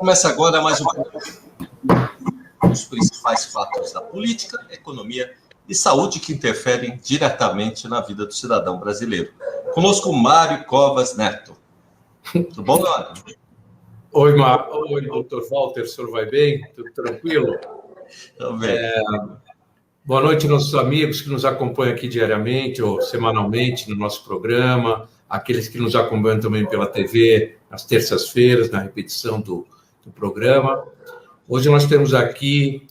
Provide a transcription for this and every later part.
Começa agora mais um dos principais fatos da política, economia e saúde que interferem diretamente na vida do cidadão brasileiro. Conosco, Mário Covas Neto. Tudo bom, Mário? Oi, doutor Walter, o senhor vai bem? Tudo tranquilo? Tudo bem. Boa noite, nossos amigos que nos acompanham aqui diariamente ou semanalmente no nosso programa, aqueles que nos acompanham também pela TV às terças-feiras, na repetição do programa. Hoje nós temos aqui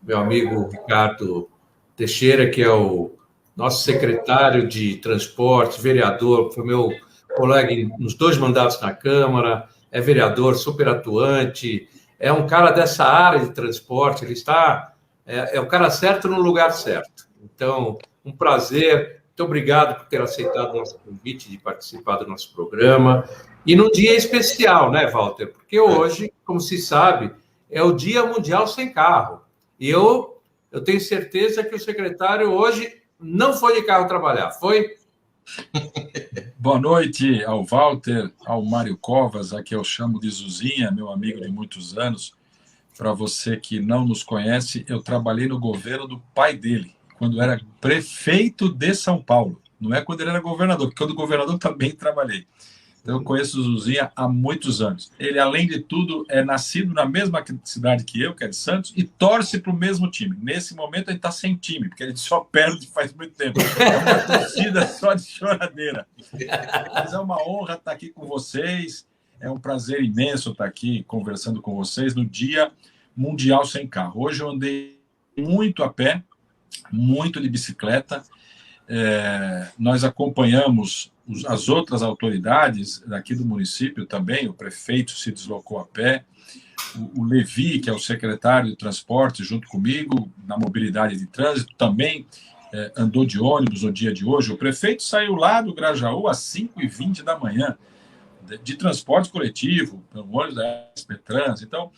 meu amigo Ricardo Teixeira, que é o nosso secretário de Transportes, vereador, foi meu colega nos 2 mandatos na Câmara, é vereador, super atuante, é um cara dessa área de transporte, ele está... É o cara certo no lugar certo. Então, um prazer. Muito obrigado por ter aceitado o nosso convite de participar do nosso programa. E num dia especial, né, Walter? Porque hoje, como se sabe, é o Dia Mundial Sem Carro. E eu tenho certeza que o secretário hoje não foi de carro trabalhar, foi? Boa noite ao Walter, ao Mário Covas, a que eu chamo de Zuzinha, meu amigo de muitos anos. Para você que não nos conhece, eu trabalhei no governo do pai dele, quando era prefeito de São Paulo. Não é quando ele era governador, porque quando governador também trabalhei. Então, eu conheço o Zuzinha há muitos anos. Ele, além de tudo, é nascido na mesma cidade que eu, que é de Santos, e torce para o mesmo time. Nesse momento, ele está sem time, porque ele só perde faz muito tempo. É uma torcida só de choradeira. Mas é uma honra estar aqui com vocês. É um prazer imenso estar aqui conversando com vocês no Dia Mundial Sem Carro. Hoje eu andei muito a pé, muito de bicicleta. Nós acompanhamos as outras autoridades daqui do município também. O prefeito se deslocou a pé. O Levi, que é o secretário de transporte, junto comigo, na mobilidade de trânsito, também andou de ônibus no dia de hoje. O prefeito saiu lá do Grajaú às 5h20 da manhã, de transporte coletivo, pelo ônibus da SP-Trans. Então,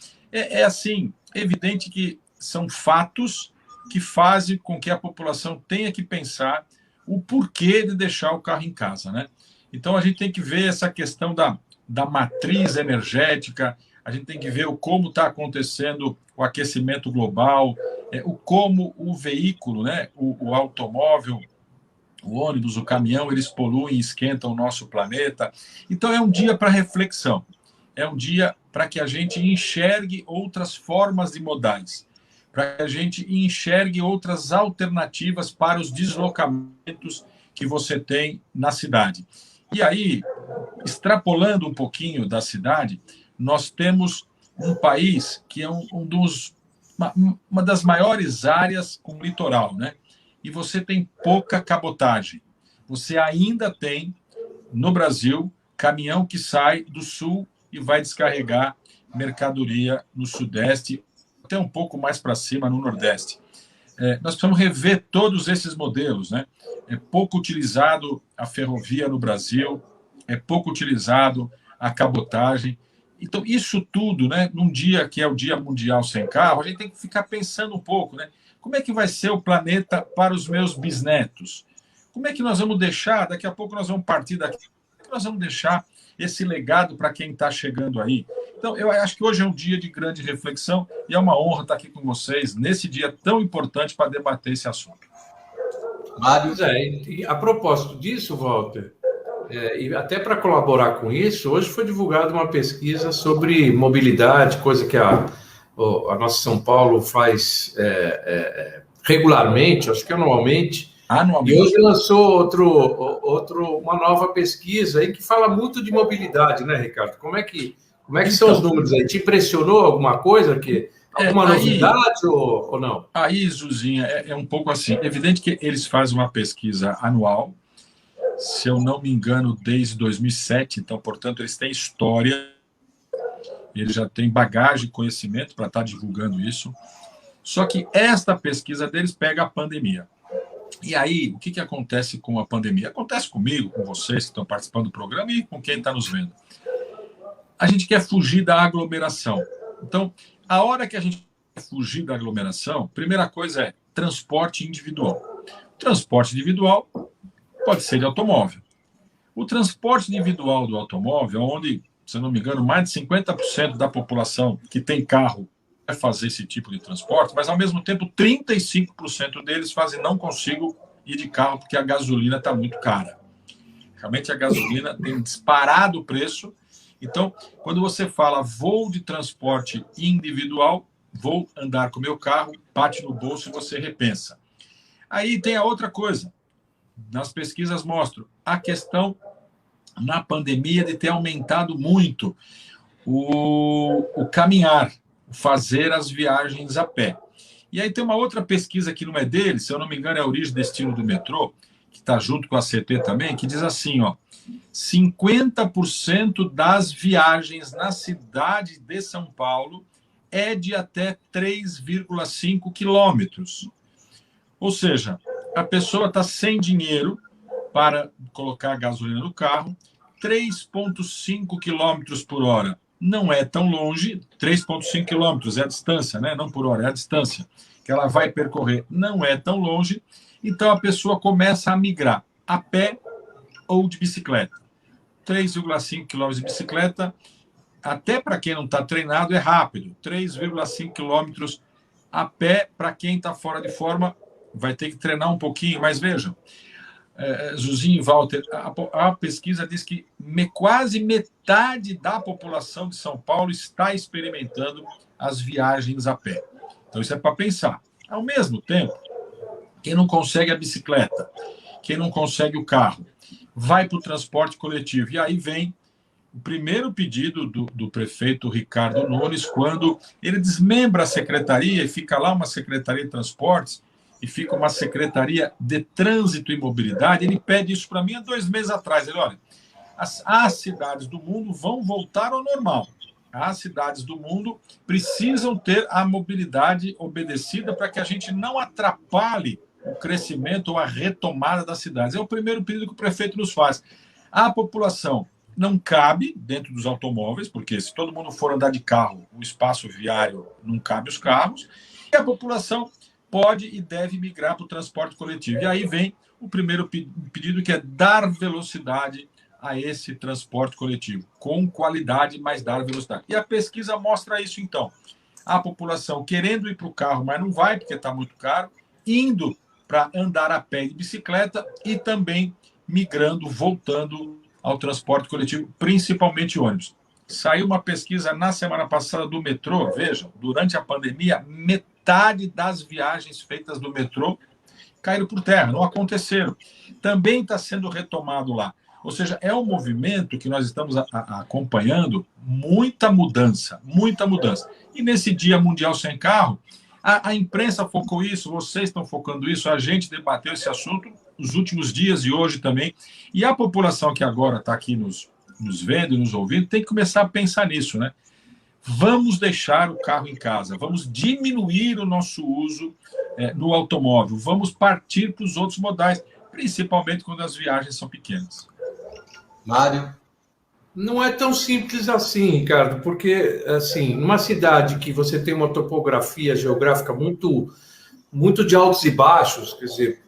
assim, evidente que são fatos que fazem com que a população tenha que pensar o porquê de deixar o carro em casa, né? Então, a gente tem que ver essa questão da matriz energética, a gente tem que ver como está acontecendo o aquecimento global, como o veículo, né, o automóvel, o ônibus, o caminhão, eles poluem e esquentam o nosso planeta. Então, é um dia para reflexão. É um dia para que a gente enxergue outras formas de modais, para que a gente enxergue outras alternativas para os deslocamentos que você tem na cidade. E aí, extrapolando um pouquinho da cidade, nós temos um país que é uma das maiores áreas com litoral, né? E você tem pouca cabotagem. Você ainda tem, no Brasil, caminhão que sai do sul e vai descarregar mercadoria no sudeste, até um pouco mais para cima no nordeste. Nós precisamos rever todos esses modelos, né? É pouco utilizado a ferrovia no Brasil, é pouco utilizado a cabotagem. Então, isso tudo, né, num dia que é o Dia Mundial Sem Carro, a gente tem que ficar pensando um pouco, né? Como é que vai ser o planeta para os meus bisnetos? Como é que nós vamos deixar, daqui a pouco nós vamos partir daqui, como é que nós vamos deixar esse legado para quem está chegando aí? Então, eu acho que hoje é um dia de grande reflexão e é uma honra estar aqui com vocês nesse dia tão importante para debater esse assunto. Mário? E a propósito disso, Walter, e até para colaborar com isso, hoje foi divulgada uma pesquisa sobre mobilidade, coisa que a nossa São Paulo faz regularmente, acho que anualmente. E hoje lançou uma nova pesquisa aí que fala muito de mobilidade, né, Ricardo? Como é que são os números aí? Te impressionou alguma coisa? Alguma novidade ou não? Aí, Zuzinha, é um pouco assim. É evidente que eles fazem uma pesquisa anual, se eu não me engano, desde 2007, então, portanto, eles têm história, eles já têm bagagem e conhecimento para estar divulgando isso. Só que esta pesquisa deles pega a pandemia. E aí, o que acontece com a pandemia? Acontece comigo, com vocês que estão participando do programa e com quem está nos vendo. A gente quer fugir da aglomeração. Então, a hora que a gente quer fugir da aglomeração, primeira coisa é transporte individual. Transporte individual pode ser de automóvel. O transporte individual do automóvel, onde se eu não me engano, mais de 50% da população que tem carro vai fazer esse tipo de transporte, mas, ao mesmo tempo, 35% deles fazem não consigo ir de carro porque a gasolina está muito cara. Realmente, a gasolina tem disparado o preço. Então, quando você fala vou de transporte individual, vou andar com o meu carro, bate no bolso e você repensa. Aí tem a outra coisa. Nas pesquisas mostram a questão, na pandemia, de ter aumentado muito o caminhar, fazer as viagens a pé. E aí tem uma outra pesquisa que não é dele, se eu não me engano, é a Origem e Destino do Metrô, que está junto com a CT também, que diz assim, 50% das viagens na cidade de São Paulo é de até 3,5 quilômetros. Ou seja, a pessoa está sem dinheiro para colocar gasolina no carro, 3,5 quilômetros por hora. Não é tão longe, 3,5 quilômetros é a distância, né? Não por hora, é a distância que ela vai percorrer. Não é tão longe, então a pessoa começa a migrar a pé ou de bicicleta. 3,5 quilômetros de bicicleta, até para quem não está treinado, é rápido. 3,5 quilômetros a pé, para quem está fora de forma, vai ter que treinar um pouquinho, mas vejam, Zuzinho e Walter, a pesquisa diz que quase metade da população de São Paulo está experimentando as viagens a pé. Então, isso é para pensar. Ao mesmo tempo, quem não consegue a bicicleta, quem não consegue o carro, vai para o transporte coletivo. E aí vem o primeiro pedido do prefeito Ricardo Nunes, quando ele desmembra a secretaria e fica lá uma secretaria de transportes, e fica uma secretaria de trânsito e mobilidade. Ele pede isso para mim há 2 meses atrás. Ele, olha, as cidades do mundo vão voltar ao normal. As cidades do mundo precisam ter a mobilidade obedecida para que a gente não atrapalhe o crescimento ou a retomada das cidades. É o primeiro pedido que o prefeito nos faz. A população não cabe dentro dos automóveis, porque se todo mundo for andar de carro, o espaço viário não cabe os carros, e a população pode e deve migrar para o transporte coletivo. E aí vem o primeiro pedido, que é dar velocidade a esse transporte coletivo, com qualidade, mas dar velocidade. E a pesquisa mostra isso, então. A população querendo ir para o carro, mas não vai, porque está muito caro, indo para andar a pé e de bicicleta, e também migrando, voltando ao transporte coletivo, principalmente ônibus. Saiu uma pesquisa na semana passada do metrô, vejam, durante a pandemia, metade das viagens feitas do metrô caíram por terra, não aconteceram. Também está sendo retomado lá. Ou seja, é um movimento que nós estamos acompanhando, muita mudança, muita mudança. E nesse Dia Mundial Sem Carro, a imprensa focou isso, vocês estão focando isso, a gente debateu esse assunto nos últimos dias e hoje também. E a população que agora está aqui nos vendo e nos ouvindo tem que começar a pensar nisso, né? Vamos deixar o carro em casa, vamos diminuir o nosso uso no automóvel, vamos partir para os outros modais, principalmente quando as viagens são pequenas. Mário? Não é tão simples assim, Ricardo, porque, assim, numa cidade que você tem uma topografia geográfica muito de altos e baixos, quer dizer,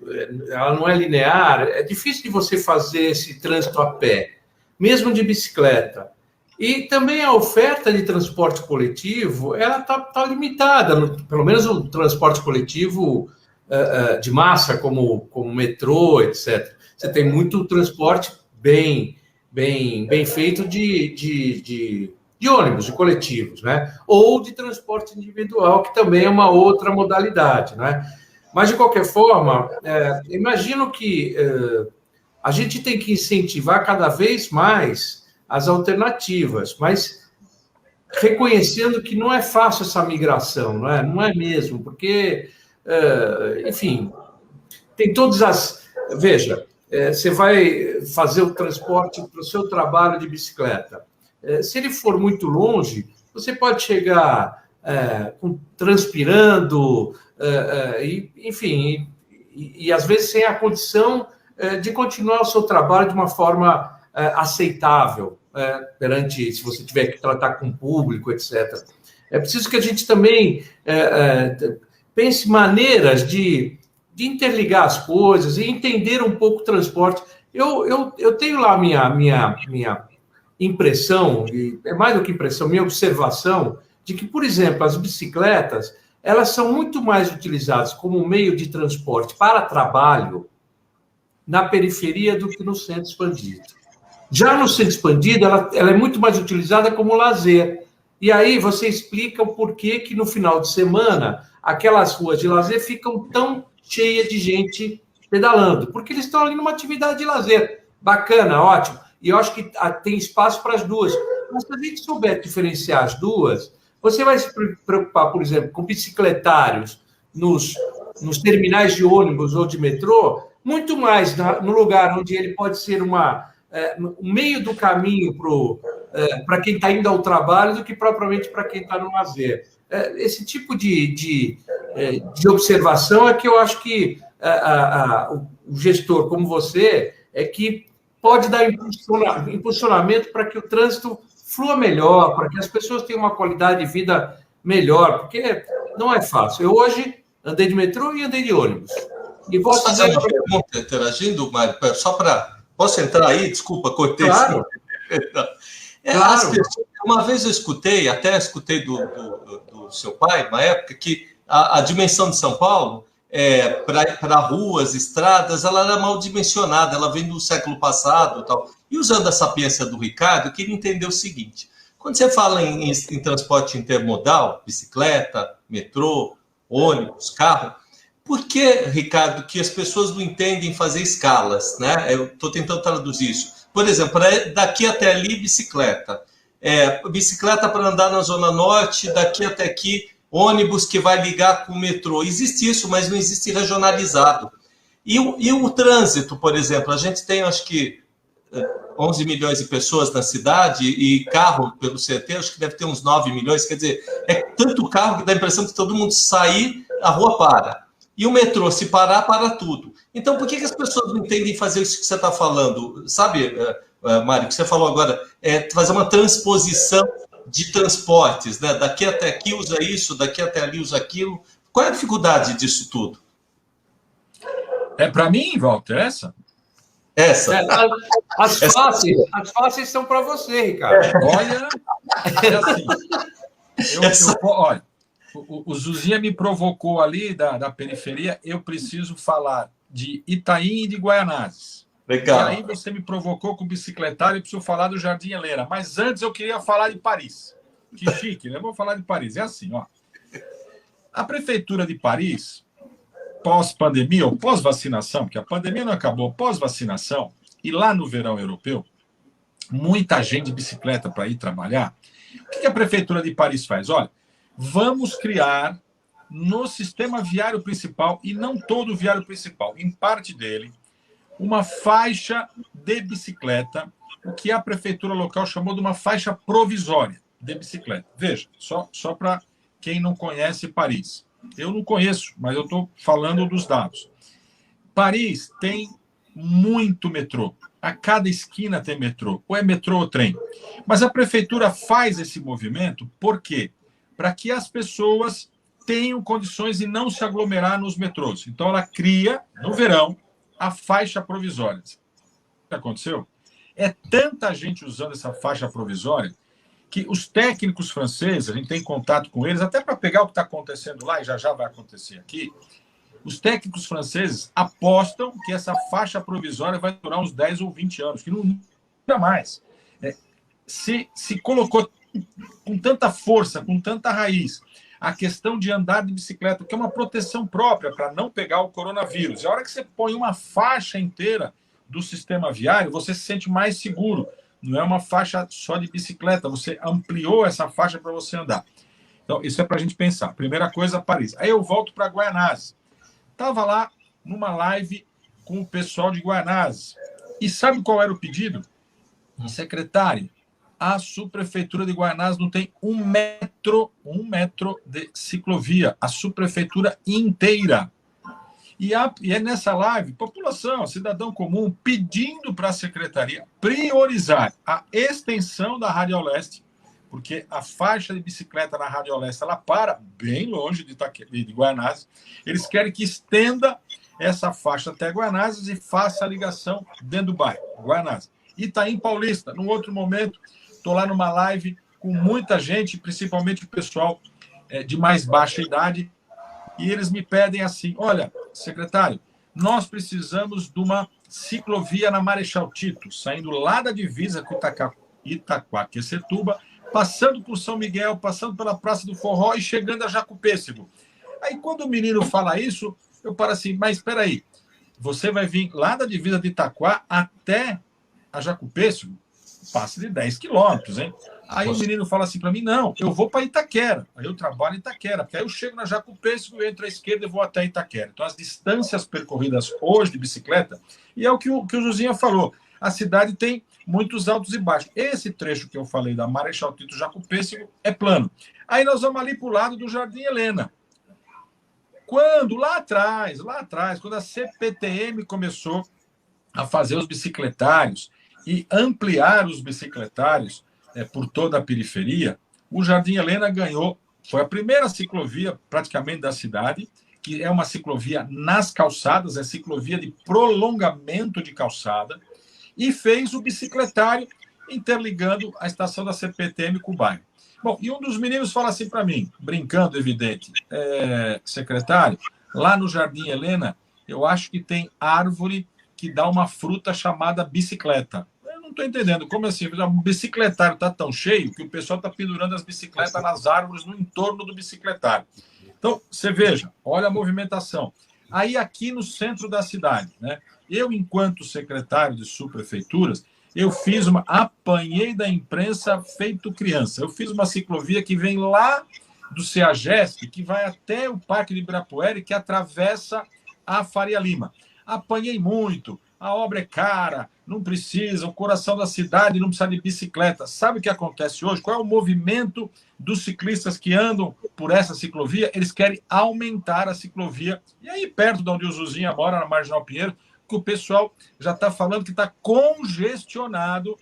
ela não é linear, é difícil de você fazer esse trânsito a pé, mesmo de bicicleta. E também a oferta de transporte coletivo, ela tá limitada, pelo menos o transporte coletivo de massa, como metrô, etc. Você tem muito transporte bem feito de ônibus, de coletivos, né? Ou de transporte individual, que também é uma outra modalidade, né? Mas, de qualquer forma, imagino que a gente tem que incentivar cada vez mais as alternativas, mas reconhecendo que não é fácil essa migração, não é mesmo, porque, enfim, tem todas as... Veja, você vai fazer o transporte para o seu trabalho de bicicleta. Se ele for muito longe, você pode chegar transpirando, enfim, e às vezes sem a condição de continuar o seu trabalho de uma forma aceitável, perante, se você tiver que tratar com o público, etc. É preciso que a gente também pense maneiras de interligar as coisas e entender um pouco o transporte. Eu tenho lá minha impressão, e é mais do que impressão, minha observação, de que, por exemplo, as bicicletas, elas são muito mais utilizadas como meio de transporte para trabalho na periferia do que no centro expandido. Já no centro expandido, ela é muito mais utilizada como lazer. E aí você explica o porquê que no final de semana aquelas ruas de lazer ficam tão cheias de gente pedalando, porque eles estão ali numa atividade de lazer. Bacana, ótimo. E eu acho que tem espaço para as duas. Mas se a gente souber diferenciar as duas, você vai se preocupar, por exemplo, com bicicletários nos terminais de ônibus ou de metrô, muito mais no lugar onde ele pode ser um meio do caminho para quem está indo ao trabalho do que propriamente para quem está no lazer. Esse tipo de observação é que eu acho que o gestor como você é que pode dar impulsionamento para que o trânsito flua melhor, para que as pessoas tenham uma qualidade de vida melhor, porque não é fácil. Eu hoje andei de metrô e andei de ônibus. E posso fazer uma pergunta interagindo, Mário? Só para... Posso entrar aí? Desculpa, cortei. Claro. Claro. Uma vez eu escutei, até escutei do seu pai, uma época, que a dimensão de São Paulo, para ruas, estradas, ela era mal dimensionada, ela vem do século passado e tal. E usando a sapiência do Ricardo, eu queria entender o seguinte: quando você fala em transporte intermodal, bicicleta, metrô, ônibus, carro, por que, Ricardo, que as pessoas não entendem fazer escalas, né? Eu estou tentando traduzir isso. Por exemplo, daqui até ali, bicicleta. Bicicleta para andar na Zona Norte, daqui até aqui, ônibus que vai ligar com o metrô. Existe isso, mas não existe regionalizado. E o trânsito, por exemplo, a gente tem, acho que, 11 milhões de pessoas na cidade e carro pelo CT, acho que deve ter uns 9 milhões. Quer dizer, é tanto carro que dá a impressão que todo mundo sair, a rua para. E o metrô, se parar, para tudo. Então, por que as pessoas não entendem fazer isso que você está falando? Sabe, Mário, que você falou agora, fazer uma transposição de transportes, né? Daqui até aqui usa isso, daqui até ali usa aquilo. Qual é a dificuldade disso tudo? Para mim, Walter, essa? Essa. As fáceis são para você, Ricardo. Olha, assim, olha, o Zuzinha me provocou ali da periferia, eu preciso falar de Itaim e de Guaianazes. Legal. E aí você me provocou com o bicicletário, eu preciso falar do Jardim Helena. Mas antes eu queria falar de Paris. Que chique, né? Vamos falar de Paris. É assim, ó. A prefeitura de Paris, pós-pandemia ou pós-vacinação, porque a pandemia não acabou, pós-vacinação, e lá no verão europeu, muita gente de bicicleta para ir trabalhar. O que a prefeitura de Paris faz? Olha, vamos criar no sistema viário principal, e não todo o viário principal, em parte dele, uma faixa de bicicleta, o que a prefeitura local chamou de uma faixa provisória de bicicleta. Veja, só para quem não conhece Paris. Eu não conheço, mas eu estou falando dos dados. Paris tem muito metrô. A cada esquina tem metrô. Ou é metrô ou trem. Mas a prefeitura faz esse movimento por quê? Para que as pessoas tenham condições de não se aglomerar nos metrôs. Então, ela cria, no verão, a faixa provisória. O que aconteceu? É tanta gente usando essa faixa provisória que os técnicos franceses, a gente tem contato com eles, até para pegar o que está acontecendo lá, e já vai acontecer aqui, os técnicos franceses apostam que essa faixa provisória vai durar uns 10 ou 20 anos, que não dura mais. Se colocou com tanta força, com tanta raiz, a questão de andar de bicicleta, que é uma proteção própria para não pegar o coronavírus. E a hora que você põe uma faixa inteira do sistema viário, você se sente mais seguro. Não é uma faixa só de bicicleta, você ampliou essa faixa para você andar. Então, isso é para a gente pensar. Primeira coisa, Paris. Aí eu volto para Guaianazes. Estava lá numa live com o pessoal de Guaianazes. E sabe qual era o pedido? Secretário, a subprefeitura de Guaianazes não tem um metro de ciclovia. A subprefeitura inteira. E é nessa live, população, cidadão comum, pedindo para a secretaria priorizar a extensão da Radial Leste, porque a faixa de bicicleta na Radial Leste, ela para bem longe de Guaianazes. Eles querem que estenda essa faixa até Guaianazes e faça a ligação dentro do bairro, Guaianazes. Itaim Paulista, num outro momento, estou lá numa live com muita gente, principalmente o pessoal de mais baixa idade, e eles me pedem assim, olha, secretário, nós precisamos de uma ciclovia na Marechal Tito, saindo lá da divisa com Itaquaquecetuba, passando por São Miguel, passando pela Praça do Forró e chegando a Jacupêssego. Aí, quando o menino fala isso, eu paro assim, mas espera aí, você vai vir lá da divisa de Itaquá até a Jacupêssego? Passa de 10 quilômetros, hein? Aí o menino fala assim para mim, não, eu vou para Itaquera. Aí eu trabalho em Itaquera, porque aí eu chego na Jacupêssego, entro à esquerda e vou até Itaquera. Então, as distâncias percorridas hoje de bicicleta, e é o que o Josinha falou, a cidade tem muitos altos e baixos. Esse trecho que eu falei da Marechal Tito Jacupêssego é plano. Aí nós vamos ali para o lado do Jardim Helena. Quando, lá atrás, quando a CPTM começou a fazer os bicicletários e ampliar os bicicletários por toda a periferia, o Jardim Helena ganhou, foi a primeira ciclovia praticamente da cidade, que é uma ciclovia nas calçadas, é ciclovia de prolongamento de calçada, e fez o bicicletário interligando a estação da CPTM com o bairro. Bom, e um dos meninos fala assim para mim, brincando, evidente, secretário, lá no Jardim Helena, eu acho que tem árvore que dá uma fruta chamada bicicleta. Eu não estou entendendo, como assim? O bicicletário está tão cheio que o pessoal está pendurando as bicicletas nas árvores no entorno do bicicletário. Então, você veja, olha a movimentação. Aí, aqui no centro da cidade, né? Eu, enquanto secretário de subprefeituras, eu apanhei da imprensa feito criança. Eu fiz uma ciclovia que vem lá do CEAGESP, que vai até o Parque de Ibirapuera e que atravessa a Faria Lima. Apanhei muito, a obra é cara, não precisa, o coração da cidade não precisa de bicicleta. Sabe o que acontece hoje? Qual é o movimento dos ciclistas que andam por essa ciclovia? Eles querem aumentar a ciclovia. E aí, perto de onde o Zuzinha mora, na Marginal Pinheiro, que o pessoal já está falando que está congestionado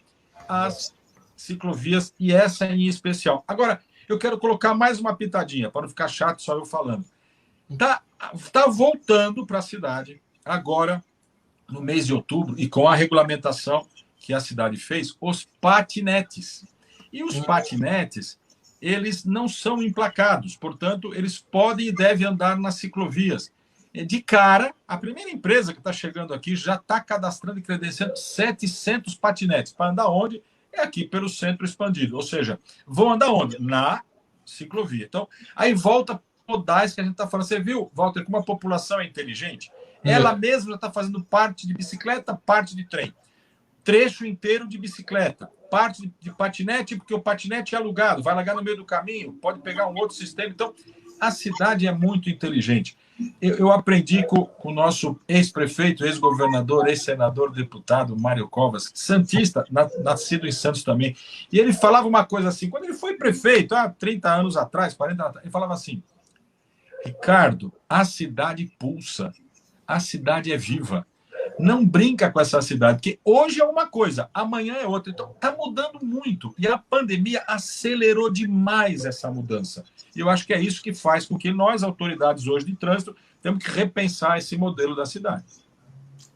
as ciclovias, e essa em especial. Agora, eu quero colocar mais uma pitadinha, para não ficar chato só eu falando. Tá voltando para a cidade, agora, no mês de outubro, e com a regulamentação que a cidade fez, os patinetes. E os patinetes, eles não são emplacados, portanto, eles podem e devem andar nas ciclovias. De cara, a primeira empresa que está chegando aqui já está cadastrando e credenciando 700 patinetes. Para andar onde? É aqui pelo centro expandido. Ou seja, vão andar onde? Na ciclovia. Então, aí volta modais que a gente está falando. Você viu, Walter, como a população é inteligente? Ela mesma já está fazendo parte de bicicleta, parte de trem. Trecho inteiro de bicicleta. Parte de patinete, porque o patinete é alugado. Vai largar no meio do caminho, pode pegar um outro sistema. Então, a cidade é muito inteligente. Eu aprendi com o nosso ex-prefeito, ex-governador, ex-senador, deputado Mário Covas, santista, nascido em Santos também. E ele falava uma coisa assim, quando ele foi prefeito, há 30 anos atrás, 40 anos atrás, ele falava assim, Ricardo, a cidade pulsa, a cidade é viva. Não brinca com essa cidade, porque hoje é uma coisa, amanhã é outra. Então, está mudando muito. E a pandemia acelerou demais essa mudança. E eu acho que é isso que faz com que nós, autoridades hoje de trânsito, temos que repensar esse modelo da cidade.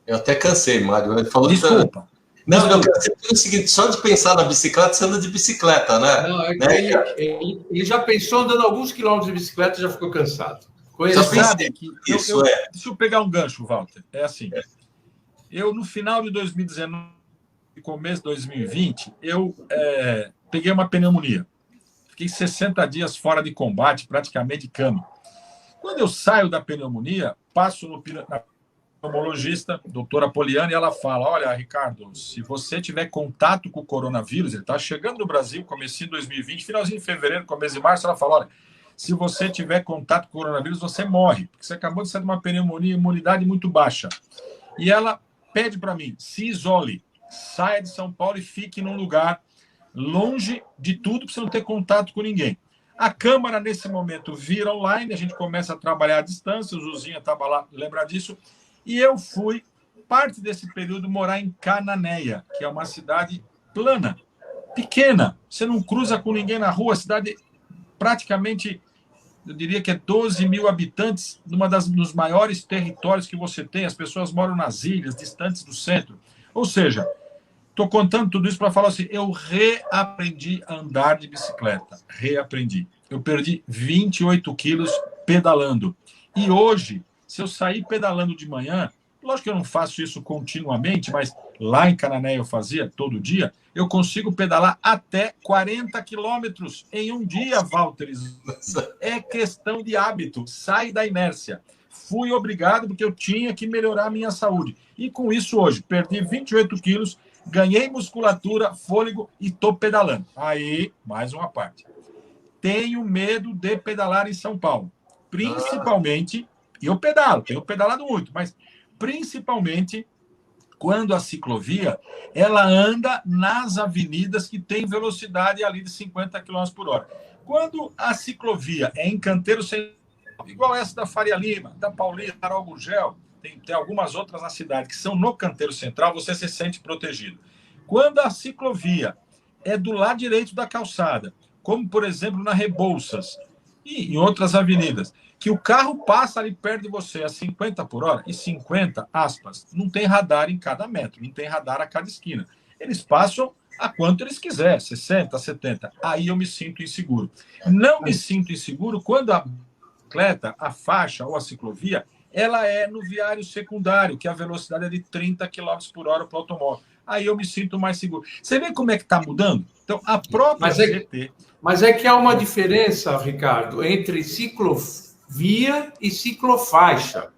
Eu até cansei, Mário. Ele falou Desculpa. Não, eu cansei pelo seguinte, só de pensar na bicicleta, você anda de bicicleta, né? Não, ele já pensou andando alguns quilômetros de bicicleta e já ficou cansado. Você sabe que deixa eu pegar um gancho, Walter. É assim. Eu, no final de 2019, começo de 2020, eu peguei uma pneumonia. Fiquei 60 dias fora de combate, praticamente de cama. Quando eu saio da pneumonia, passo na pneumologista, doutora Poliana, e ela fala, olha, Ricardo, se você tiver contato com o coronavírus, ele está chegando no Brasil, comecinho de 2020, finalzinho de fevereiro, começo de março, ela fala, olha, se você tiver contato com o coronavírus, você morre, porque você acabou de sair de uma pneumonia, imunidade muito baixa. E ela pede para mim, se isole, saia de São Paulo e fique num lugar longe de tudo, para você não ter contato com ninguém. A Câmara, nesse momento, vira online, a gente começa a trabalhar à distância, o Zuzinha estava lá, lembra disso, e eu fui, parte desse período, morar em Cananéia, que é uma cidade plana, pequena, você não cruza com ninguém na rua, a cidade praticamente, eu diria que é 12 mil habitantes, dos maiores territórios que você tem, as pessoas moram nas ilhas, distantes do centro. Ou seja, Estou contando tudo isso para falar assim, eu reaprendi a andar de bicicleta. Reaprendi. Eu perdi 28 quilos pedalando. E hoje, se eu sair pedalando de manhã, lógico que eu não faço isso continuamente, mas lá em Canané eu fazia todo dia, eu consigo pedalar até 40 quilômetros em um dia, Walter. É questão de hábito, sai da inércia. Fui obrigado porque eu tinha que melhorar a minha saúde. E com isso hoje, perdi 28 quilos, ganhei musculatura, fôlego e estou pedalando. Aí, mais uma parte. Tenho medo de pedalar em São Paulo. Principalmente, e eu pedalo, tenho pedalado muito, mas principalmente quando a ciclovia ela anda nas avenidas que tem velocidade ali de 50 km por hora. Quando a ciclovia é em canteiro central, igual essa da Faria Lima, da Paulista, Carol Gurgel, tem algumas outras na cidade que são no canteiro central, você se sente protegido. Quando a ciclovia é do lado direito da calçada, como, por exemplo, na Rebouças e em outras avenidas, que o carro passa ali perto de você a 50 por hora, e 50, aspas, não tem radar em cada metro, não tem radar a cada esquina. Eles passam a quanto eles quiserem, 60, 70. Aí eu me sinto inseguro. Não me sinto inseguro quando a bicicleta, a faixa ou a ciclovia, ela é no viário secundário, que a velocidade é de 30 km por hora para o automóvel. Aí eu me sinto mais seguro. Você vê como é que está mudando? Então, a própria GT... Mas é que há uma diferença, Ricardo, entre ciclovia e ciclofaixa.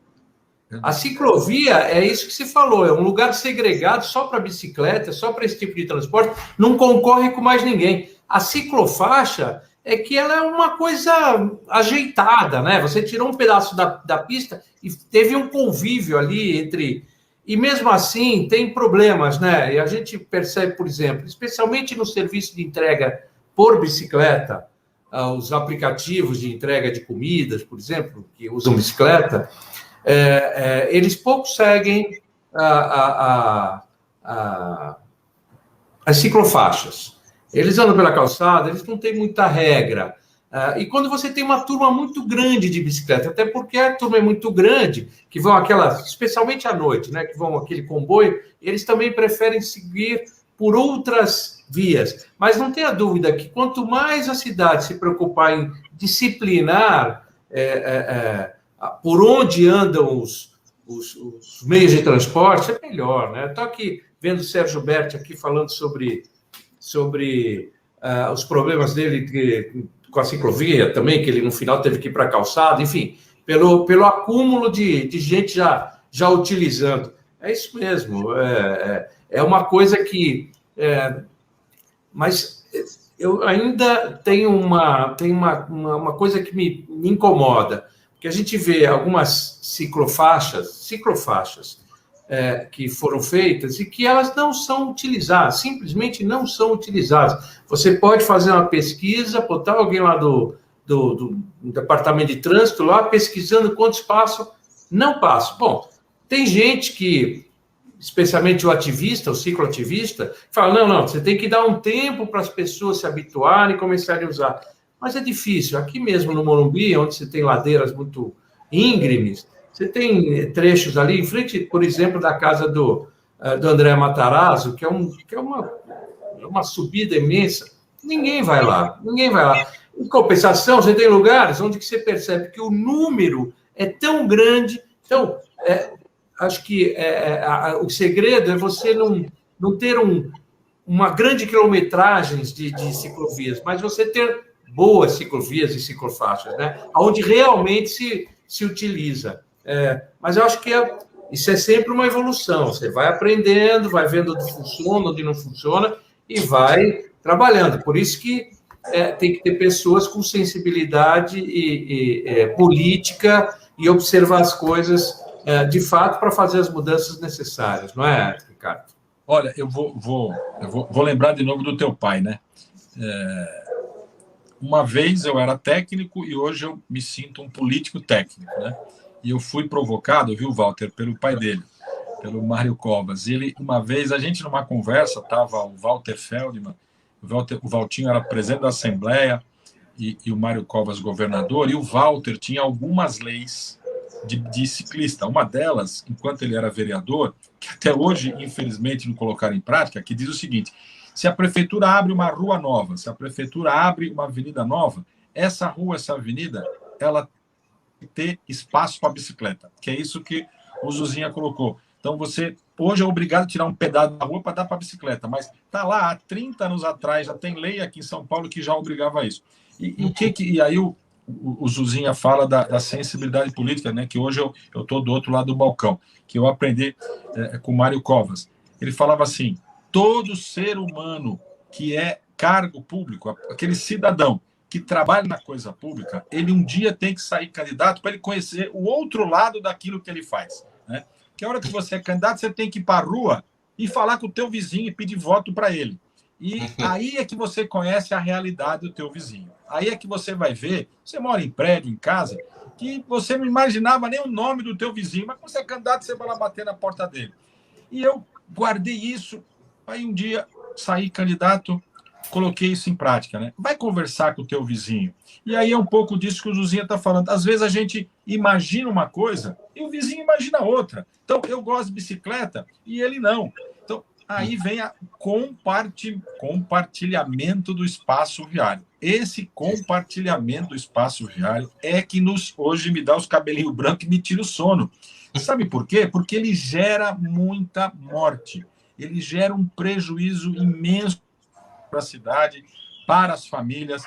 A ciclovia é isso que você falou, é um lugar segregado só para bicicleta, só para esse tipo de transporte, não concorre com mais ninguém. A ciclofaixa é que ela é uma coisa ajeitada, né? Você tirou um pedaço da pista e teve um convívio ali entre... E mesmo assim tem problemas, né? E a gente percebe, por exemplo, especialmente no serviço de entrega por bicicleta, os aplicativos de entrega de comidas, por exemplo, que usam bicicleta, eles pouco seguem as ciclofaixas. Eles andam pela calçada, eles não têm muita regra. E quando você tem uma turma muito grande de bicicleta, até porque a turma é muito grande, que vão aquelas, especialmente à noite, né, que vão aquele comboio, eles também preferem seguir por outras vias. Mas não tenha dúvida que quanto mais a cidade se preocupar em disciplinar por onde andam os meios de transporte, é melhor, né? Estou aqui vendo o Sérgio Berti aqui falando sobre os problemas dele com a ciclovia também, que ele no final teve que ir para a calçada, enfim, pelo acúmulo de gente já utilizando. É isso mesmo, é uma coisa que... mas eu ainda tenho uma coisa que me incomoda, porque a gente vê algumas ciclofaixas que foram feitas e que elas não são utilizadas, simplesmente não são utilizadas. Você pode fazer uma pesquisa, botar alguém lá do departamento de trânsito lá pesquisando quantos passam, não passam. Bom, tem gente que, especialmente o ativista, o cicloativista, fala, não, você tem que dar um tempo para as pessoas se habituarem e começarem a usar. Mas é difícil. Aqui mesmo no Morumbi, onde você tem ladeiras muito íngremes, você tem trechos ali, em frente, por exemplo, da casa do André Matarazzo, que é uma subida imensa. Ninguém vai lá. Em compensação, você tem lugares onde você percebe que o número é tão grande. Então, acho que o segredo é você não ter uma grande quilometragem de ciclovias, mas você ter boas ciclovias e ciclofaixas, né? Onde realmente se utiliza. Mas eu acho que isso é sempre uma evolução. Você vai aprendendo, vai vendo onde funciona, onde não funciona, e vai trabalhando. Por isso que tem que ter pessoas com sensibilidade política e observar as coisas de fato para fazer as mudanças necessárias, não é, Ricardo? Olha, eu vou lembrar de novo do teu pai, né? Uma vez eu era técnico e hoje eu me sinto um político técnico, né? E eu fui provocado, viu, Walter, pelo pai dele, pelo Mário Covas. Ele, uma vez, a gente numa conversa, estava o Walter Feldman, o Valtinho era presidente da Assembleia e o Mário Covas governador, e o Walter tinha algumas leis de ciclista. Uma delas, enquanto ele era vereador, que até hoje, infelizmente, não colocaram em prática, que diz o seguinte: se a prefeitura abre uma rua nova, se a prefeitura abre uma avenida nova, essa rua, essa avenida, ela tem que ter espaço para bicicleta, que é isso que o Zuzinha colocou. Então, você hoje é obrigado a tirar um pedaço da rua para dar para a bicicleta, mas está lá há 30 anos atrás, já tem lei aqui em São Paulo que já obrigava a isso. E aí o Zuzinha fala da sensibilidade política, né, que hoje eu estou do outro lado do balcão, que eu aprendi com o Mário Covas. Ele falava assim: todo ser humano que é cargo público, aquele cidadão que trabalha na coisa pública, ele um dia tem que sair candidato para ele conhecer o outro lado daquilo que ele faz, né? Que a hora que você é candidato, você tem que ir para a rua e falar com o teu vizinho e pedir voto para ele. E aí é que você conhece a realidade do teu vizinho. Aí é que você vai ver, você mora em prédio, em casa, que você não imaginava nem o nome do teu vizinho, mas quando você é candidato, você vai lá bater na porta dele. E eu guardei isso, aí um dia saí candidato, coloquei isso em prática, né? Vai conversar com o teu vizinho. E aí é um pouco disso que o Zuzinha está falando. Às vezes a gente imagina uma coisa e o vizinho imagina outra. Então, eu gosto de bicicleta e ele não. Então, aí vem a compartilhamento do espaço viário. Esse compartilhamento do espaço viário é que hoje me dá os cabelinhos brancos e me tira o sono. Sabe por quê? Porque ele gera muita morte. Ele gera um prejuízo imenso para a cidade, para as famílias.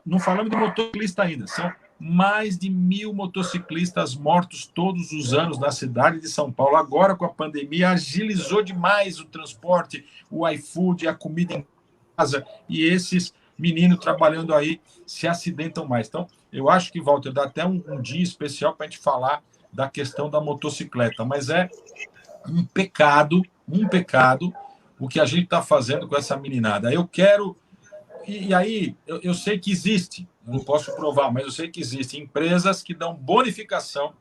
Não falamos de motociclista ainda, são mais de 1.000 motociclistas mortos todos os anos na cidade de São Paulo. Agora, com a pandemia, agilizou demais o transporte, o iFood, a comida em casa, e esses meninos trabalhando aí se acidentam mais. Então, eu acho que, Walter, dá até um dia especial para a gente falar da questão da motocicleta, mas é um pecado o que a gente está fazendo com essa meninada. Eu quero... E aí, eu sei que existe, eu não posso provar, mas eu sei que existem empresas que dão bonificação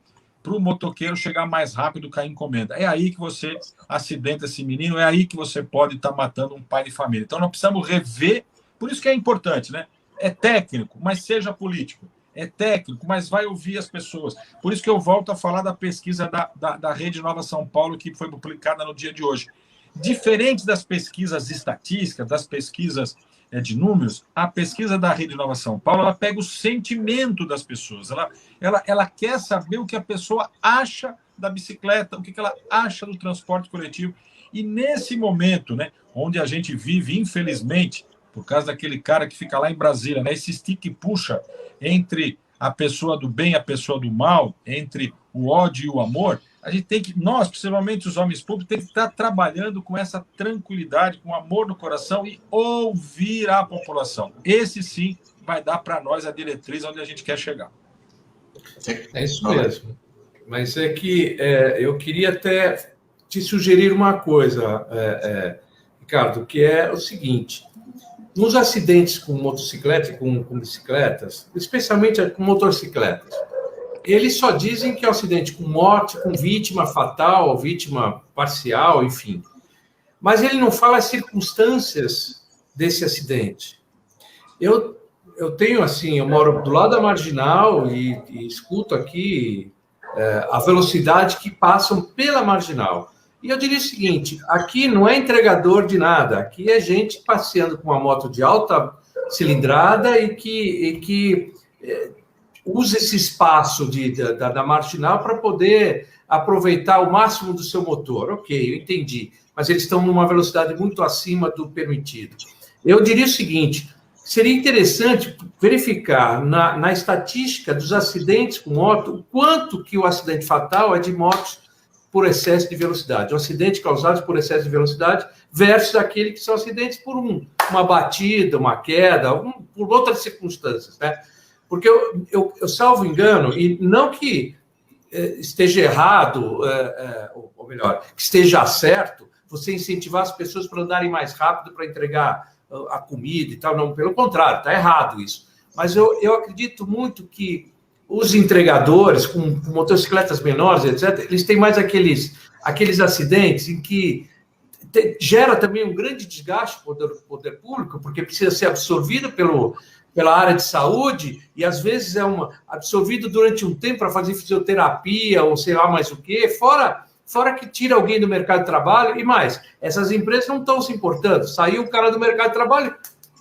para o motoqueiro chegar mais rápido com a encomenda. É aí que você acidenta esse menino, é aí que você pode estar matando um pai de família. Então, nós precisamos rever, por isso que é importante, né? É técnico, mas seja político. É técnico, mas vai ouvir as pessoas. Por isso que eu volto a falar da pesquisa da Rede Nova São Paulo, que foi publicada no dia de hoje. Diferente das pesquisas estatísticas, das pesquisas de números, a pesquisa da Rede Nova São Paulo, ela pega o sentimento das pessoas. Ela quer saber o que a pessoa acha da bicicleta, o que ela acha do transporte coletivo. E nesse momento, né, onde a gente vive, infelizmente, por causa daquele cara que fica lá em Brasília, né, esse stick puxa entre a pessoa do bem e a pessoa do mal, entre o ódio e o amor, a gente tem que, nós, principalmente os homens públicos, tem que estar trabalhando com essa tranquilidade, com amor no coração e ouvir a população. Esse sim vai dar para nós a diretriz onde a gente quer chegar. É isso mesmo. Mas é que eu queria até te sugerir uma coisa, Ricardo, que é o seguinte: nos acidentes com motocicleta e com bicicletas, especialmente com motocicletas, eles só dizem que é um acidente com morte, com vítima fatal, vítima parcial, enfim. Mas ele não fala as circunstâncias desse acidente. Eu tenho, assim, eu moro do lado da Marginal e escuto aqui a velocidade que passam pela Marginal. E eu diria o seguinte: aqui não é entregador de nada, aqui é gente passeando com uma moto de alta cilindrada e que usa esse espaço da Marginal para poder aproveitar o máximo do seu motor. Ok, eu entendi, mas eles estão numa velocidade muito acima do permitido. Eu diria o seguinte: seria interessante verificar na estatística dos acidentes com moto o quanto que o acidente fatal é de motos por excesso de velocidade, um acidente causado por excesso de velocidade versus aquele que são acidentes por uma batida, uma queda, por outras circunstâncias, né? Porque eu salvo engano, e não que esteja errado, ou melhor, que esteja certo, você incentivar as pessoas para andarem mais rápido para entregar a comida e tal, não, pelo contrário, está errado isso. Mas eu acredito muito que os entregadores com motocicletas menores, etc., eles têm mais aqueles acidentes em que gera também um grande desgaste do poder público, porque precisa ser absorvido pela área de saúde, e às vezes absorvido durante um tempo para fazer fisioterapia ou sei lá mais o quê, fora que tira alguém do mercado de trabalho, e mais, essas empresas não estão se importando. Saiu o cara do mercado de trabalho,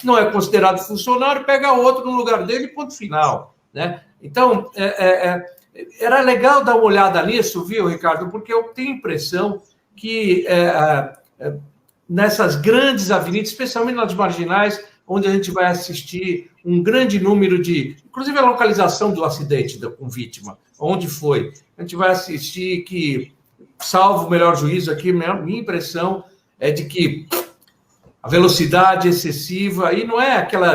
não é considerado funcionário, pega outro no lugar dele, ponto final, né? Então, era legal dar uma olhada nisso, viu, Ricardo? Porque eu tenho a impressão que nessas grandes avenidas, especialmente nas marginais, onde a gente vai assistir um grande número inclusive a localização do acidente com vítima, onde foi. A gente vai assistir que, salvo o melhor juízo aqui, minha impressão é de que a velocidade excessiva, e não é aquela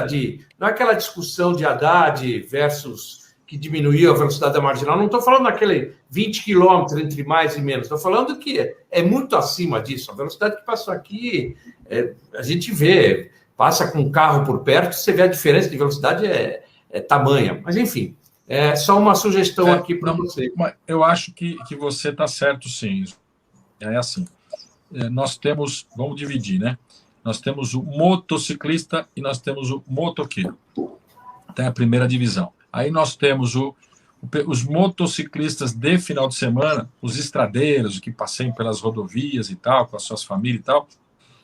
discussão de Haddad versus que diminuiu a velocidade da marginal, não estou falando daquele 20 quilômetros entre mais e menos, estou falando que é muito acima disso. A velocidade que passou aqui, a gente vê, passa com um carro por perto, você vê a diferença de velocidade é tamanha. Mas, enfim, é só uma sugestão aqui para você. Eu acho que você está certo, sim. É assim, nós temos, vamos dividir, né? Nós temos o motociclista e nós temos o motoqueiro. Tem a primeira divisão. Aí nós temos os motociclistas de final de semana, os estradeiros que passeiam pelas rodovias e tal, com as suas famílias e tal,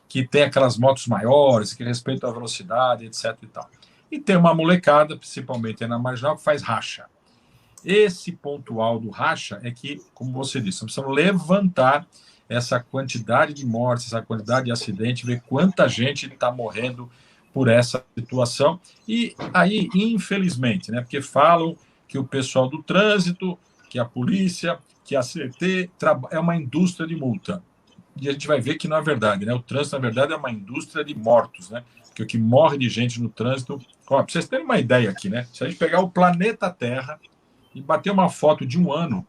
que tem aquelas motos maiores, que respeitam a velocidade, etc. e tal. E tem uma molecada, principalmente na marginal, que faz racha. Esse pontual do racha é que, como você disse, nós precisamos levantar essa quantidade de mortes, essa quantidade de acidentes, ver quanta gente está morrendo por essa situação. E aí, infelizmente, né, porque falam que o pessoal do trânsito, que a polícia, que a CT é uma indústria de multa. E a gente vai ver que não é verdade, né? O trânsito, na verdade, é uma indústria de mortos, né? Porque o que morre de gente no trânsito... Para vocês terem uma ideia aqui, né? Se a gente pegar o planeta Terra e bater uma foto de um ano,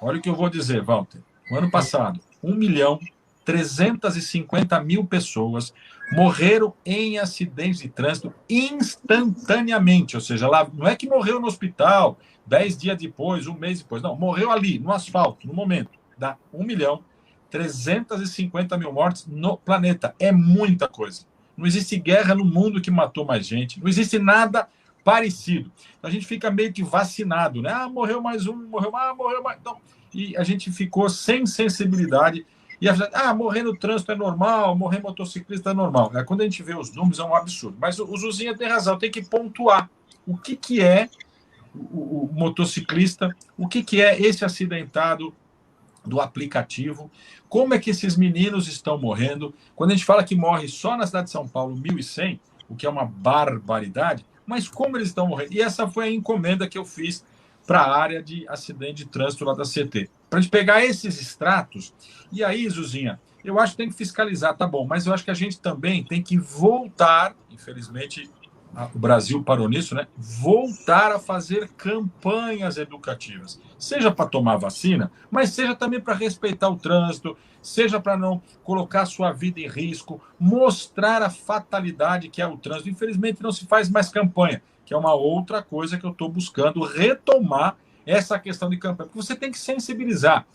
olha o que eu vou dizer, Walter. O ano passado, 1.350.000 pessoas morreram em acidentes de trânsito instantaneamente. Ou seja, lá não é que morreu no hospital 10 dias depois, um mês depois. Não, morreu ali, no asfalto, no momento. Dá 1.350.000 mortes no planeta. É muita coisa. Não existe guerra no mundo que matou mais gente. Não existe nada parecido. Então, a gente fica meio que vacinado, né? Ah, morreu mais um, morreu mais... Então, e a gente ficou sem sensibilidade. E morrer no trânsito é normal, morrer motociclista é normal. Quando a gente vê os números, é um absurdo. Mas o Zuzinha tem razão, tem que pontuar o que é o motociclista, o que é esse acidentado do aplicativo, como é que esses meninos estão morrendo. Quando a gente fala que morre só na cidade de São Paulo 1.100, o que é uma barbaridade, mas como eles estão morrendo? E essa foi a encomenda que eu fiz para a área de acidente de trânsito lá da CT. Para a gente pegar esses extratos, e aí, Zuzinha, eu acho que tem que fiscalizar, tá bom, mas eu acho que a gente também tem que voltar, infelizmente, o Brasil parou nisso, né? Voltar a fazer campanhas educativas, seja para tomar vacina, mas seja também para respeitar o trânsito, seja para não colocar a sua vida em risco, mostrar a fatalidade que é o trânsito. Infelizmente, não se faz mais campanha, que é uma outra coisa que eu estou buscando retomar essa questão de campanha, porque você tem que sensibilizar.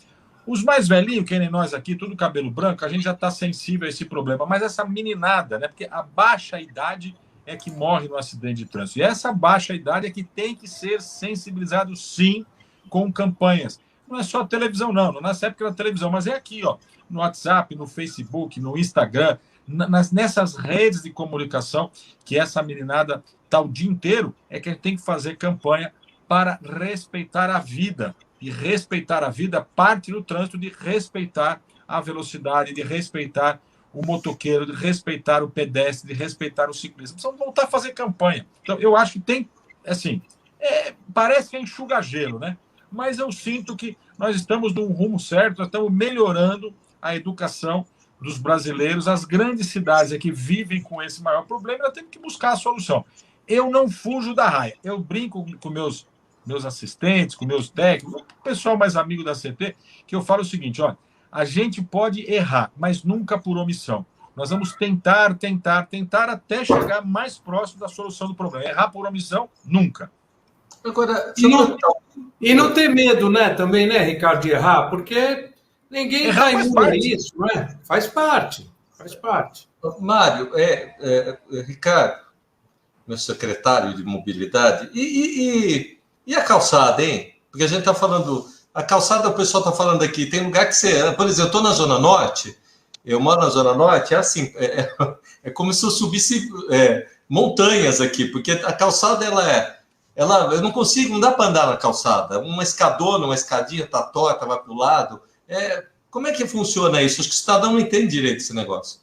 Os mais velhinhos, que nem nós aqui, tudo cabelo branco, a gente já está sensível a esse problema, mas essa meninada, né? Porque a baixa idade é que morre no acidente de trânsito. E essa baixa idade é que tem que ser sensibilizado, sim, com campanhas. Não é só a televisão, não. Nessa época era televisão, mas é aqui, ó, no WhatsApp, no Facebook, no Instagram, nessas redes de comunicação que essa meninada está o dia inteiro, é que a gente tem que fazer campanha para respeitar a vida. E respeitar a vida parte do trânsito de respeitar a velocidade, de respeitar o motoqueiro, de respeitar o pedestre, de respeitar o ciclista. Precisamos voltar a fazer campanha. Então, eu acho que tem, assim, parece que é enxuga gelo, né? Mas eu sinto que nós estamos num rumo certo, nós estamos melhorando a educação dos brasileiros. As grandes cidades que vivem com esse maior problema, nós temos que buscar a solução. Eu não fujo da raia. Eu brinco com meus assistentes, com meus técnicos, o pessoal mais amigo da CT, que eu falo o seguinte, ó, a gente pode errar, mas nunca por omissão. Nós vamos tentar até chegar mais próximo da solução do problema. Errar por omissão, nunca. Agora, e não ter medo, né, também, né, Ricardo, de errar, porque ninguém vai mudar isso, não é? Faz parte. faz parte. Mário, Ricardo, meu secretário de mobilidade, e a calçada, hein? Porque a gente está falando... A calçada, o pessoal está falando aqui, tem lugar que você... Por exemplo, eu estou na Zona Norte, eu moro na Zona Norte, é assim, é como se eu subisse montanhas aqui, porque a calçada, eu não consigo, não dá para andar na calçada. Uma escadona, uma escadinha está torta, vai para o lado. Como é que funciona isso? Acho que o cidadão não entende direito esse negócio.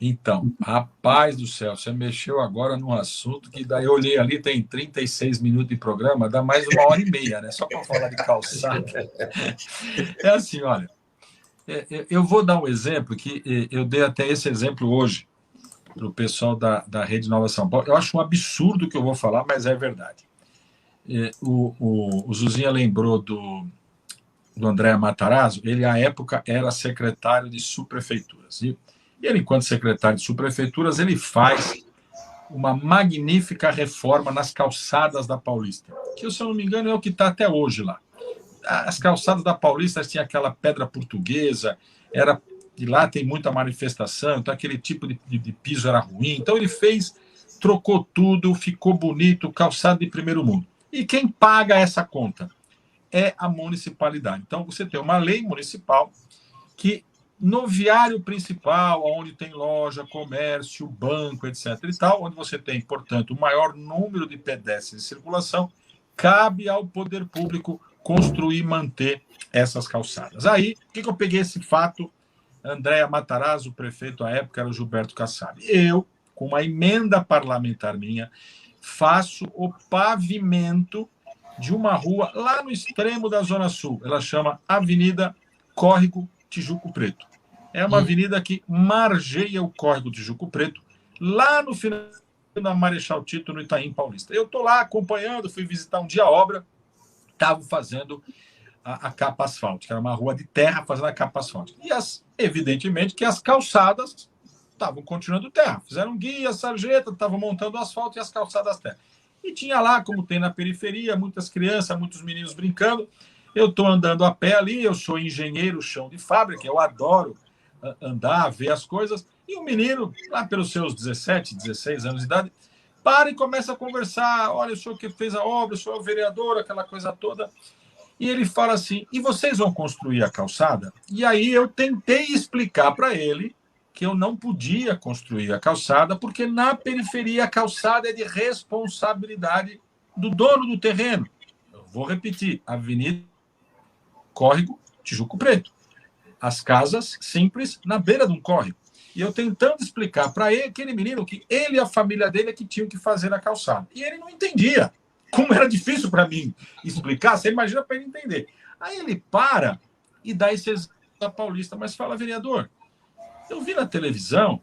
Então, rapaz do céu, você mexeu agora num assunto que daí eu olhei ali, tem 36 minutos de programa, dá mais 1h30, né? Só para falar de calçada. É assim, olha, eu vou dar um exemplo que eu dei até esse exemplo hoje para o pessoal da Rede Nova São Paulo. Eu acho um absurdo o que eu vou falar, mas é verdade. O Zuzinha lembrou do André Matarazzo, ele, à época, era secretário de subprefeituras. E ele, enquanto secretário de subprefeituras, ele faz uma magnífica reforma nas calçadas da Paulista, que, se eu não me engano, é o que está até hoje lá. As calçadas da Paulista tinham aquela pedra portuguesa, e lá tem muita manifestação, então aquele tipo de piso era ruim. Então ele trocou tudo, ficou bonito, calçado de primeiro mundo. E quem paga essa conta? É a municipalidade. Então você tem uma lei municipal que no viário principal, onde tem loja, comércio, banco, etc. e tal, onde você tem, portanto, o maior número de pedestres em circulação, cabe ao poder público construir e manter essas calçadas. Aí, o que eu peguei esse fato? André Matarazzo, o prefeito à época, era o Gilberto Kassab. Eu, com uma emenda parlamentar minha, faço o pavimento de uma rua lá no extremo da Zona Sul. Ela chama Avenida Córrego Tijuco Preto. É uma avenida que margeia o Córrego Tijuco Preto, lá no final da Marechal Tito, no Itaim Paulista. Eu estou lá acompanhando, fui visitar um dia a obra, estavam fazendo a capa asfáltica. Era uma rua de terra fazendo a capa asfáltica. E, evidentemente, que as calçadas estavam continuando terra. Fizeram guia, sarjeta, estavam montando asfalto e as calçadas terra. E tinha lá, como tem na periferia, muitas crianças, muitos meninos brincando. Eu estou andando a pé ali, eu sou engenheiro chão de fábrica, eu adoro andar, ver as coisas, e um menino, lá pelos seus 17, 16 anos de idade, para e começa a conversar, olha, o senhor que fez a obra, o senhor é o vereador, aquela coisa toda, e ele fala assim, e vocês vão construir a calçada? E aí eu tentei explicar para ele que eu não podia construir a calçada, porque na periferia a calçada é de responsabilidade do dono do terreno. Eu vou repetir, Avenida Córrego Tijuco Preto. As casas simples na beira de um córrego. E eu tentando explicar para ele, aquele menino, que ele e a família dele é que tinham que fazer a calçada. E ele não entendia. Como era difícil para mim explicar, você imagina para ele entender. Aí ele para e dá esse exemplo da Paulista, mas fala, vereador, eu vi na televisão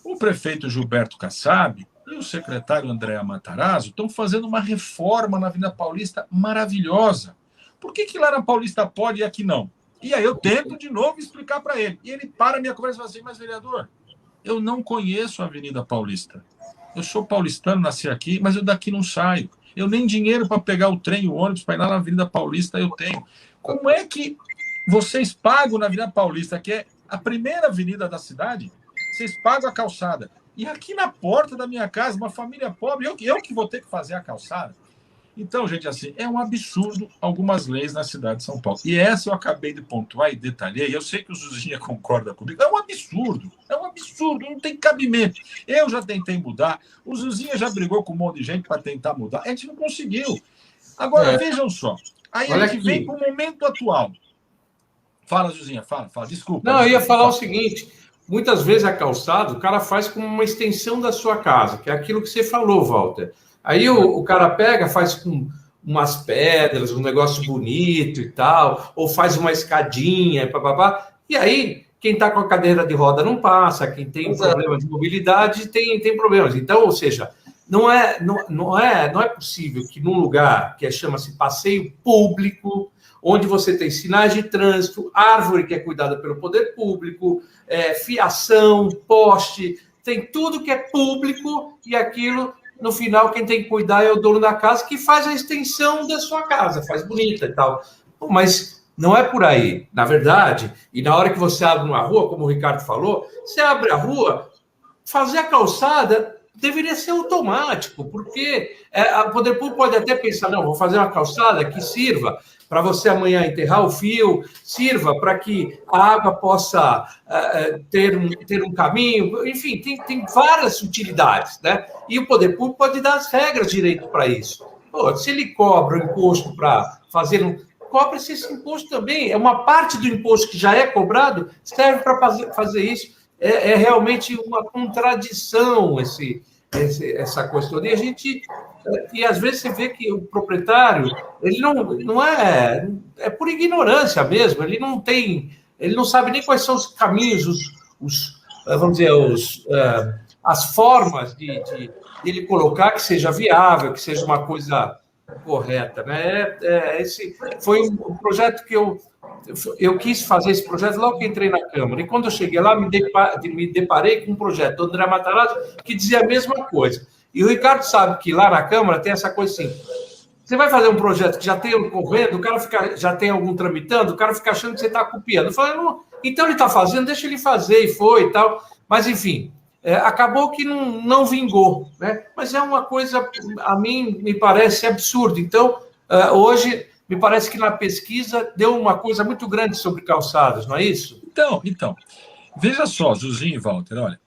o prefeito Gilberto Kassab e o secretário André Matarazzo estão fazendo uma reforma na Avenida Paulista maravilhosa. Por que lá na Paulista pode e aqui não? E aí eu tento de novo explicar para ele. E ele para a minha conversa e fala assim, mas vereador, eu não conheço a Avenida Paulista. Eu sou paulistano, nasci aqui, mas eu daqui não saio. Eu nem dinheiro para pegar o trem, o ônibus, para ir lá na Avenida Paulista eu tenho. Como é que vocês pagam na Avenida Paulista, que é a primeira avenida da cidade, vocês pagam a calçada? E aqui na porta da minha casa, uma família pobre, eu que vou ter que fazer a calçada? Então, gente, assim, é um absurdo algumas leis na cidade de São Paulo. E essa eu acabei de pontuar e detalhei. Eu sei que o Zuzinha concorda comigo. É um absurdo, não tem cabimento. Eu já tentei mudar, o Zuzinha já brigou com um monte de gente para tentar mudar. A gente não conseguiu. Agora, vejam só. Aí a gente vem para o momento atual. Fala, Zuzinha, fala. Desculpa. Não, eu ia falar o seguinte. Muitas vezes a calçada, o cara faz como uma extensão da sua casa, que é aquilo que você falou, Walter. Aí o cara pega, faz com umas pedras, um negócio bonito e tal, ou faz uma escadinha, papapá. E aí, quem está com a cadeira de roda não passa, quem tem problema de mobilidade tem problemas. Então, ou seja, não é possível que num lugar que chama-se passeio público, onde você tem sinais de trânsito, árvore que é cuidada pelo poder público, fiação, poste, tem tudo que é público e aquilo... No final, quem tem que cuidar é o dono da casa, que faz a extensão da sua casa, faz bonita e tal. Mas Não é por aí. Na verdade, e na hora que você abre uma rua, como o Ricardo falou, você abre a rua, fazer a calçada deveria ser automático, porque o poder público pode até pensar, não, vou fazer uma calçada que sirva para você amanhã enterrar o fio, sirva para que a água possa ter um caminho, enfim, tem várias utilidades, né? E o poder público pode dar as regras direito para isso. Pô, se ele cobra o imposto para fazer cobra-se esse imposto também. É uma parte do imposto que já é cobrado, serve para fazer isso. É realmente uma contradição essa coisa toda. E às vezes você vê que o proprietário, ele não é por ignorância mesmo, ele não sabe nem quais são os caminhos, vamos dizer, as formas de ele colocar que seja viável, que seja uma coisa correta, né? Esse foi um projeto que eu quis fazer esse projeto logo que entrei na Câmara. E quando eu cheguei lá, me deparei com um projeto do André Matarazzo que dizia a mesma coisa. E o Ricardo sabe que lá na Câmara tem essa coisa assim, você vai fazer um projeto que já tem um correndo, já tem algum tramitando, o cara fica achando que você está copiando. Eu falei, não, então ele está fazendo, deixa ele fazer, e foi e tal. Mas, enfim, acabou que não vingou, né? Mas é uma coisa, a mim, me parece absurdo. Então, hoje, me parece que na pesquisa deu uma coisa muito grande sobre calçadas, não é isso? Então veja só, Zuzinho e Walter, olha,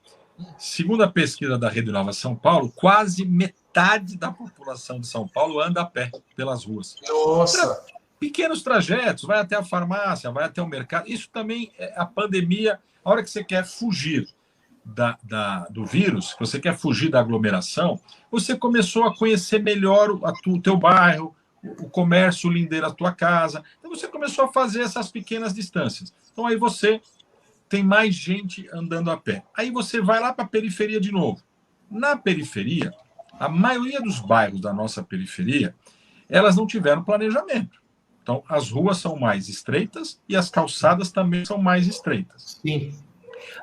segundo a pesquisa da Rede Nova São Paulo, quase metade da população de São Paulo anda a pé pelas ruas. Nossa! Pequenos trajetos, vai até a farmácia, vai até o mercado. Isso também é a pandemia, a hora que você quer fugir do vírus, que você quer fugir da aglomeração, você começou a conhecer melhor o teu bairro, o comércio lindeiro da tua casa. Então você começou a fazer essas pequenas distâncias. Então aí você tem mais gente andando a pé. Aí você vai lá para a periferia de novo. Na periferia, a maioria dos bairros da nossa periferia, elas não tiveram planejamento. Então, as ruas são mais estreitas e as calçadas também são mais estreitas. Sim.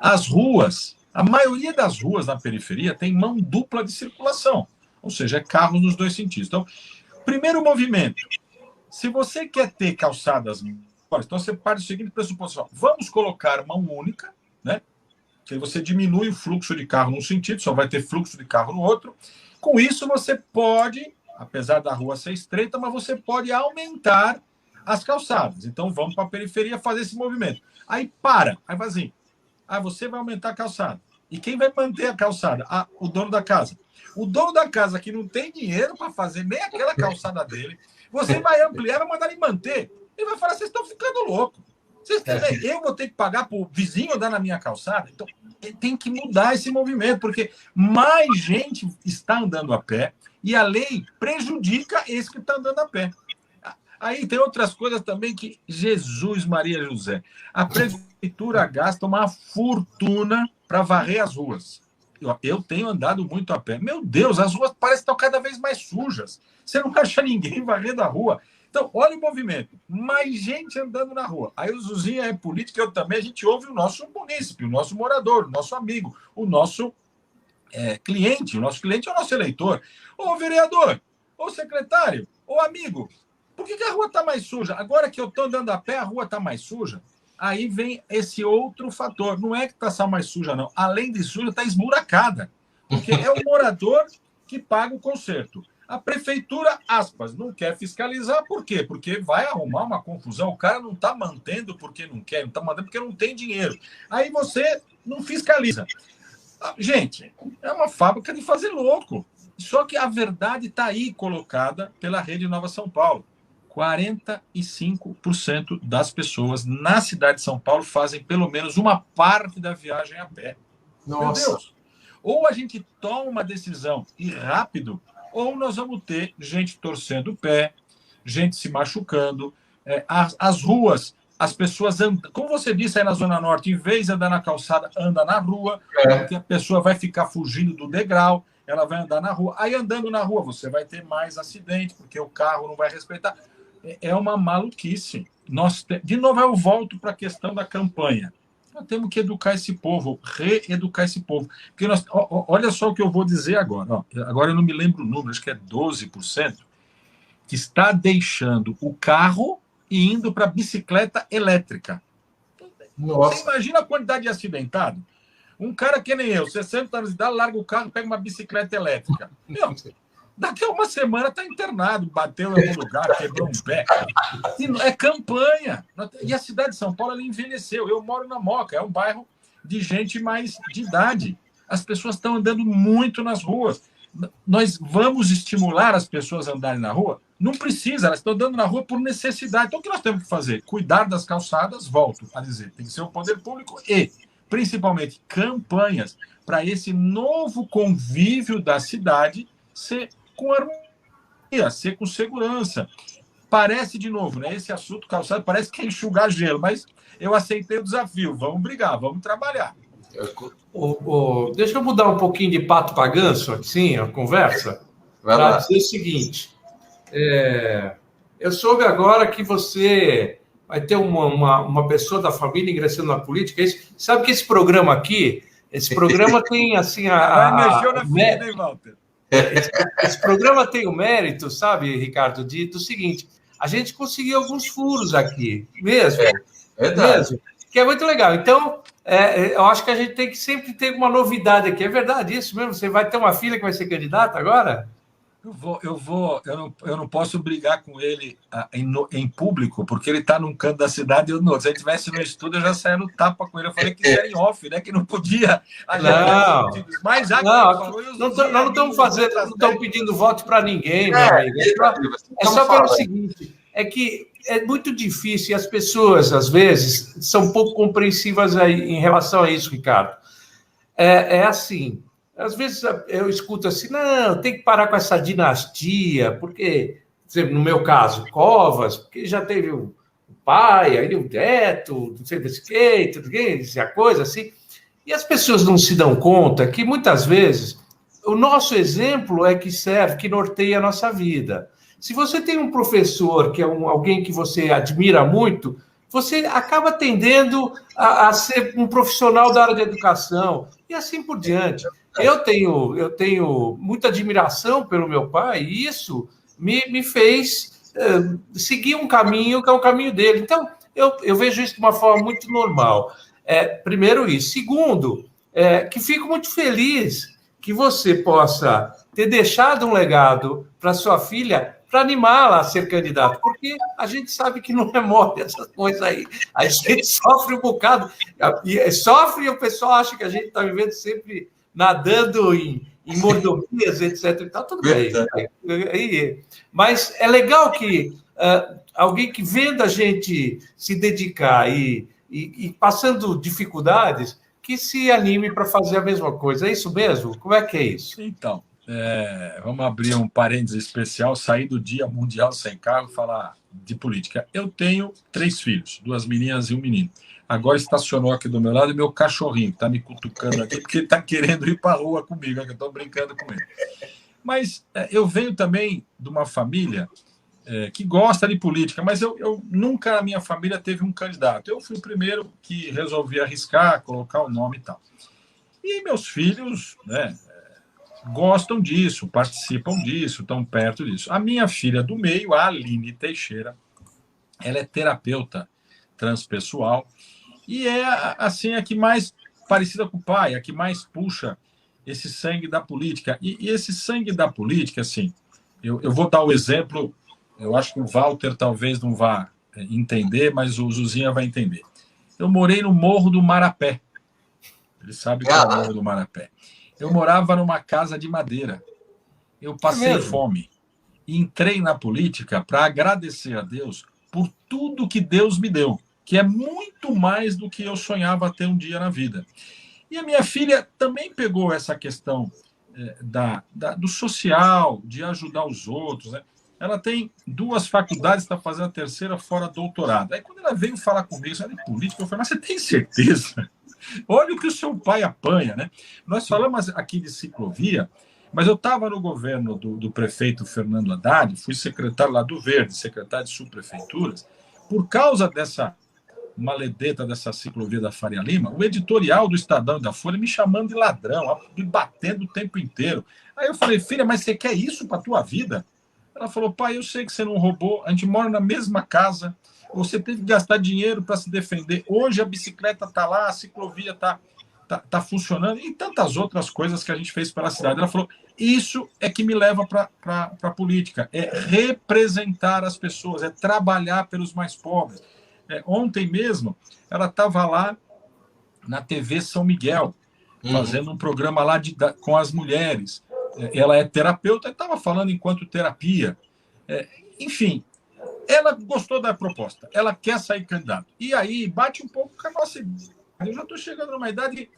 As ruas, a maioria das ruas na periferia tem mão dupla de circulação, ou seja, é carros nos dois sentidos. Então, primeiro movimento, se você quer ter calçadas, então você parte do seguinte pressuposição: vamos colocar mão única, né? Que aí você diminui o fluxo de carro num sentido, só vai ter fluxo de carro no outro. Com isso, você pode, apesar da rua ser estreita, mas você pode aumentar as calçadas. Então, vamos para a periferia fazer esse movimento. Aí para, aí vai assim, você vai aumentar a calçada. E quem vai manter a calçada? O dono da casa. O dono da casa que não tem dinheiro para fazer nem aquela calçada dele, você vai ampliar, vai mandar ele manter. Ele vai falar, vocês estão ficando loucos. Eu vou ter que pagar para o vizinho andar na minha calçada? Então, tem que mudar esse movimento, porque mais gente está andando a pé e a lei prejudica esse que está andando a pé. Aí tem outras coisas também que, Jesus, Maria José, a prefeitura gasta uma fortuna para varrer as ruas. Eu tenho andado muito a pé. Meu Deus, as ruas parecem estar cada vez mais sujas. Você não acha ninguém varrendo a rua. Então, olha o movimento. Mais gente andando na rua. Aí o Zuzinho é político, eu também, a gente ouve o nosso munícipe, o nosso morador, o nosso amigo, o nosso cliente. O nosso cliente é o nosso eleitor. Ô vereador, ô secretário, ô amigo, por que a rua está mais suja? Agora que eu estou andando a pé, a rua está mais suja? Aí vem esse outro fator. Não é que está só mais suja, não. Além de suja, está esburacada. Porque é o morador que paga o conserto. A prefeitura, aspas, não quer fiscalizar. Por quê? Porque vai arrumar uma confusão. O cara não está mantendo porque não quer, não está mantendo porque não tem dinheiro. Aí você não fiscaliza. Gente, é uma fábrica de fazer louco. Só que a verdade está aí colocada pela Rede Nova São Paulo. 45% das pessoas na cidade de São Paulo fazem pelo menos uma parte da viagem a pé. Nossa. Meu Deus! Ou a gente toma uma decisão e rápido, ou nós vamos ter gente torcendo o pé, gente se machucando. As ruas, as pessoas andam. Como você disse aí na Zona Norte, em vez de andar na calçada, anda na rua, porque a pessoa vai ficar fugindo do degrau, ela vai andar na rua. Aí, andando na rua, você vai ter mais acidente, porque o carro não vai respeitar. É uma maluquice. De novo, eu volto para a questão da campanha. Nós temos que educar esse povo, reeducar esse povo. Porque olha só o que eu vou dizer agora. Agora eu não me lembro o número, acho que é 12%, que está deixando o carro e indo para bicicleta elétrica. Nossa. Você imagina a quantidade de acidentado? Um cara que nem eu, 60 anos de idade, larga o carro e pega uma bicicleta elétrica. Meu, daqui a uma semana está internado, bateu em algum lugar, quebrou um pé. É campanha. E a cidade de São Paulo ela envelheceu. Eu moro na Moca, é um bairro de gente mais de idade. As pessoas estão andando muito nas ruas. Nós vamos estimular as pessoas a andarem na rua? Não precisa, elas estão andando na rua por necessidade. Então, o que nós temos que fazer? Cuidar das calçadas, volto a dizer, tem que ser o poder público e, principalmente, campanhas para esse novo convívio da cidade ser com harmonia, ser com segurança. Parece, de novo, né? Esse assunto calçado parece que é enxugar gelo, mas eu aceitei o desafio. Vamos brigar, vamos trabalhar. Deixa eu mudar um pouquinho de pato para ganso, assim, a conversa, para dizer o seguinte. Eu soube agora que você vai ter uma pessoa da família ingressando na política. Sabe que esse programa tem, assim, vai mexer na vida, hein, Walter? Esse programa tem o mérito, sabe, Ricardo, do seguinte: a gente conseguiu alguns furos aqui, mesmo. Mesmo, que é muito legal. Então, eu acho que a gente tem que sempre ter uma novidade aqui. É verdade isso mesmo? Você vai ter uma filha que vai ser candidata agora? Eu não posso brigar com ele em público, porque ele está num canto da cidade e eu no outro. Se ele estivesse no estúdio, eu já saía no tapa com ele. Eu falei que isso era em off, né? Que não podia. Mas já que nós não estamos pedindo voto para ninguém, meu amigo. É só pelo seguinte: é que é muito difícil e as pessoas, às vezes, são pouco compreensivas aí, em relação a isso, Ricardo. É assim. Às vezes eu escuto assim, não, tem que parar com essa dinastia, porque, no meu caso, Covas, porque já teve o pai, aí o neto, não sei desse que, tudo que, a coisa assim. E as pessoas não se dão conta que, muitas vezes, o nosso exemplo é que serve, que norteia a nossa vida. Se você tem um professor que é alguém que você admira muito, você acaba tendendo a ser um profissional da área de educação e assim por diante. Eu tenho muita admiração pelo meu pai e isso me fez seguir um caminho que é o caminho dele. Então, eu vejo isso de uma forma muito normal. Primeiro isso. Segundo, que fico muito feliz que você possa ter deixado um legado para sua filha para animá-la a ser candidata, porque a gente sabe que não é mole essas coisas aí. A gente sofre um bocado, sofre e o pessoal acha que a gente está vivendo sempre nadando em mordomias, etc. E tal, tudo bem. Mas é legal que alguém que vendo a gente se dedicar e passando dificuldades, que se anime para fazer a mesma coisa. É isso mesmo? Como é que é isso? Então, vamos abrir um parênteses especial, sair do Dia Mundial Sem Carro e falar de política. Eu tenho 3 filhos, 2 meninas e um menino. Agora estacionou aqui do meu lado meu cachorrinho, que está me cutucando aqui, porque ele está querendo ir para a rua comigo, que eu estou brincando com ele. Mas eu venho também de uma família que gosta de política, mas eu nunca na minha família teve um candidato. Eu fui o primeiro que resolvi arriscar, colocar o nome e tal. E meus filhos, né, gostam disso, participam disso, estão perto disso. A minha filha do meio, a Aline Teixeira, ela é terapeuta transpessoal e é assim a que mais parecida com o pai, a que mais puxa esse sangue da política. E esse sangue da política, assim, eu vou dar o exemplo, eu acho que o Walter talvez não vá entender, mas o Zuzinha vai entender. Eu morei no Morro do Marapé. Ele sabe que é o Morro do Marapé. Eu morava numa casa de madeira. Eu passei fome. E entrei na política para agradecer a Deus por tudo que Deus me deu, que é muito mais do que eu sonhava ter um dia na vida. E a minha filha também pegou essa questão do social, de ajudar os outros, né? Ela tem 2 faculdades, está fazendo a 3ª fora doutorado. Aí quando ela veio falar comigo, sabe, de política, eu falei, mas você tem certeza? Olha o que o seu pai apanha, né? Nós falamos aqui de ciclovia, mas eu estava no governo do prefeito Fernando Haddad, fui secretário lá do Verde, secretário de subprefeituras, por causa dessa maledeta dessa ciclovia da Faria Lima, o editorial do Estadão e da Folha me chamando de ladrão, me batendo o tempo inteiro. Aí eu falei, filha, mas você quer isso para a tua vida? Ela falou, pai, eu sei que você não roubou, a gente mora na mesma casa, você teve que gastar dinheiro para se defender. Hoje a bicicleta está lá, a ciclovia está funcionando e tantas outras coisas que a gente fez pela cidade. Ela falou, isso é que me leva para a política, é representar as pessoas, é trabalhar pelos mais pobres. Ontem mesmo, ela estava lá na TV São Miguel, fazendo um programa lá com as mulheres. Ela é terapeuta, estava falando enquanto terapia. Enfim, ela gostou da proposta, ela quer sair candidata. E aí bate um pouco com a nossa idade. Eu já estou chegando numa idade que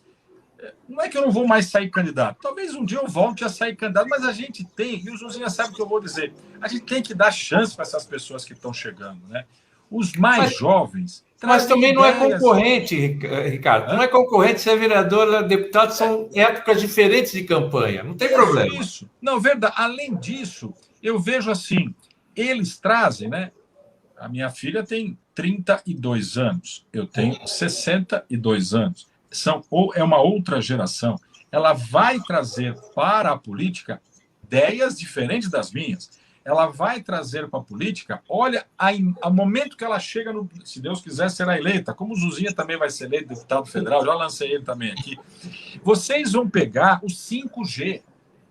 não é que eu não vou mais sair candidato. Talvez um dia eu volte a sair candidato, mas a gente tem, e o Zuzinha sabe o que eu vou dizer, a gente tem que dar chance para essas pessoas que estão chegando, né? Os mais jovens... Mas também não é concorrente, Ricardo. Não é concorrente ser vereador, deputado, são épocas diferentes de campanha. Não tem problema. Isso. Não, verdade. Além disso, eu vejo assim, eles trazem, né? A minha filha tem 32 anos, eu tenho 62 anos. É uma outra geração. Ela vai trazer para a política ideias diferentes das minhas. Ela vai trazer para a política, olha, ao momento que ela chega, se Deus quiser, será eleita, como o Zuzinha também vai ser eleito deputado federal, já lancei ele também aqui. Vocês vão pegar o 5G.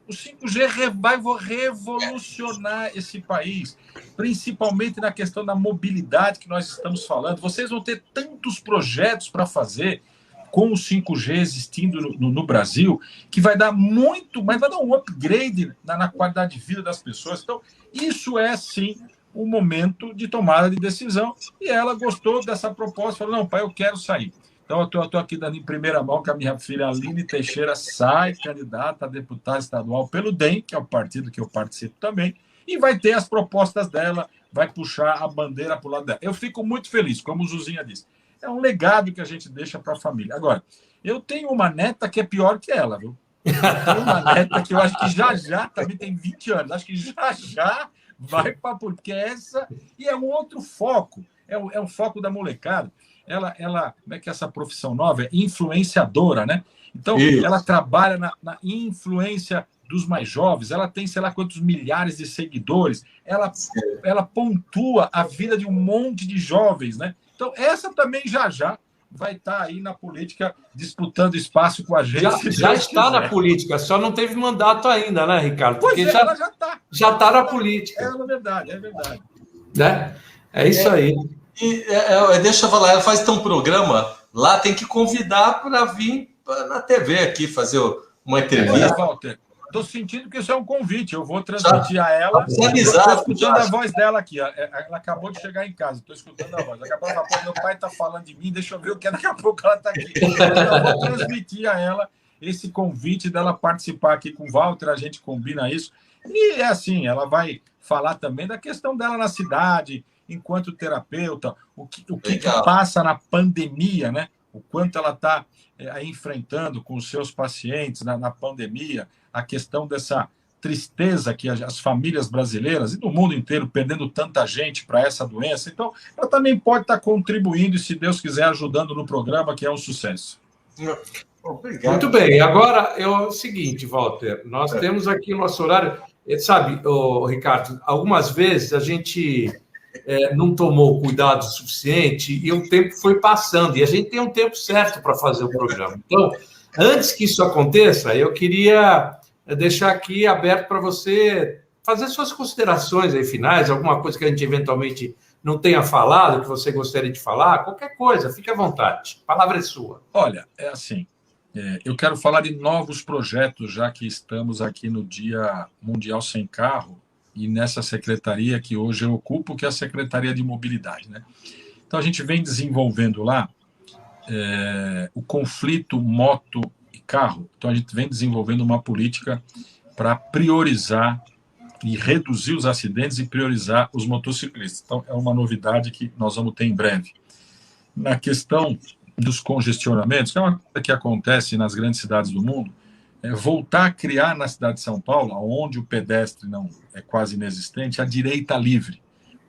O 5G vai revolucionar esse país, principalmente na questão da mobilidade que nós estamos falando. Vocês vão ter tantos projetos para fazer com o 5G existindo no Brasil, que vai dar muito, mas vai dar um upgrade na qualidade de vida das pessoas. Então, isso é, sim, um momento de tomada de decisão. E ela gostou dessa proposta, falou, não, pai, eu quero sair. Então, eu estou aqui dando em primeira mão que a minha filha Aline Teixeira sai candidata a deputada estadual pelo DEM, que é o partido que eu participo também, e vai ter as propostas dela, vai puxar a bandeira para o lado dela. Eu fico muito feliz, como o Zuzinha disse. É um legado que a gente deixa para a família. Agora, eu tenho uma neta que é pior que ela, viu? Eu tenho uma neta que eu acho que já também tem 20 anos. Acho que já vai para... Porque essa... E é um outro foco. É um foco da molecada. Ela, como é que é essa profissão nova? É influenciadora, né? Então, ela trabalha na influência dos mais jovens. Ela tem, sei lá, quantos milhares de seguidores. Ela pontua a vida de um monte de jovens, né? Então, essa também já vai estar aí na política, disputando espaço com a gente. Já está na política, só não teve mandato ainda, né, Ricardo? Porque ela já está. Já está na política. É verdade. Né? É isso aí. Deixa eu falar, ela faz um programa lá, tem que convidar para vir na TV aqui fazer uma entrevista. Walter, estou sentindo que isso é um convite. Eu vou transmitir a ela. Estou escutando a voz dela aqui. Ela acabou de chegar em casa. Estou escutando a voz. Daqui a pouco ela fala, meu pai está falando de mim. Deixa eu ver o que é. Daqui a pouco ela está aqui. Eu vou transmitir a ela esse convite dela participar aqui com o Walter. A gente combina isso. E é assim, ela vai falar também da questão dela na cidade, enquanto terapeuta, o que passa na pandemia, né? O quanto ela está enfrentando com os seus pacientes na pandemia, a questão dessa tristeza que as famílias brasileiras e do mundo inteiro perdendo tanta gente para essa doença. Então, ela também pode estar contribuindo e, se Deus quiser, ajudando no programa, que é um sucesso. Obrigado. Muito bem. Agora é o seguinte, Walter, nós temos aqui o nosso horário. Sabe, Ricardo, algumas vezes a gente não tomou cuidado suficiente e o tempo foi passando, e a gente tem um tempo certo para fazer o programa. Então, antes que isso aconteça, eu queria deixar aqui aberto para você fazer suas considerações aí finais, alguma coisa que a gente eventualmente não tenha falado, que você gostaria de falar, qualquer coisa, fique à vontade. A palavra é sua. Olha, é assim, eu quero falar de novos projetos, já que estamos aqui no Dia Mundial Sem Carro, e nessa secretaria que hoje eu ocupo, que é a Secretaria de Mobilidade, né? Então, a gente vem desenvolvendo lá o conflito moto e carro. Então, a gente vem desenvolvendo uma política para priorizar e reduzir os acidentes e priorizar os motociclistas. Então, é uma novidade que nós vamos ter em breve. Na questão dos congestionamentos, que é uma coisa que acontece nas grandes cidades do mundo, voltar a criar na cidade de São Paulo, onde o pedestre não é quase inexistente, a direita livre.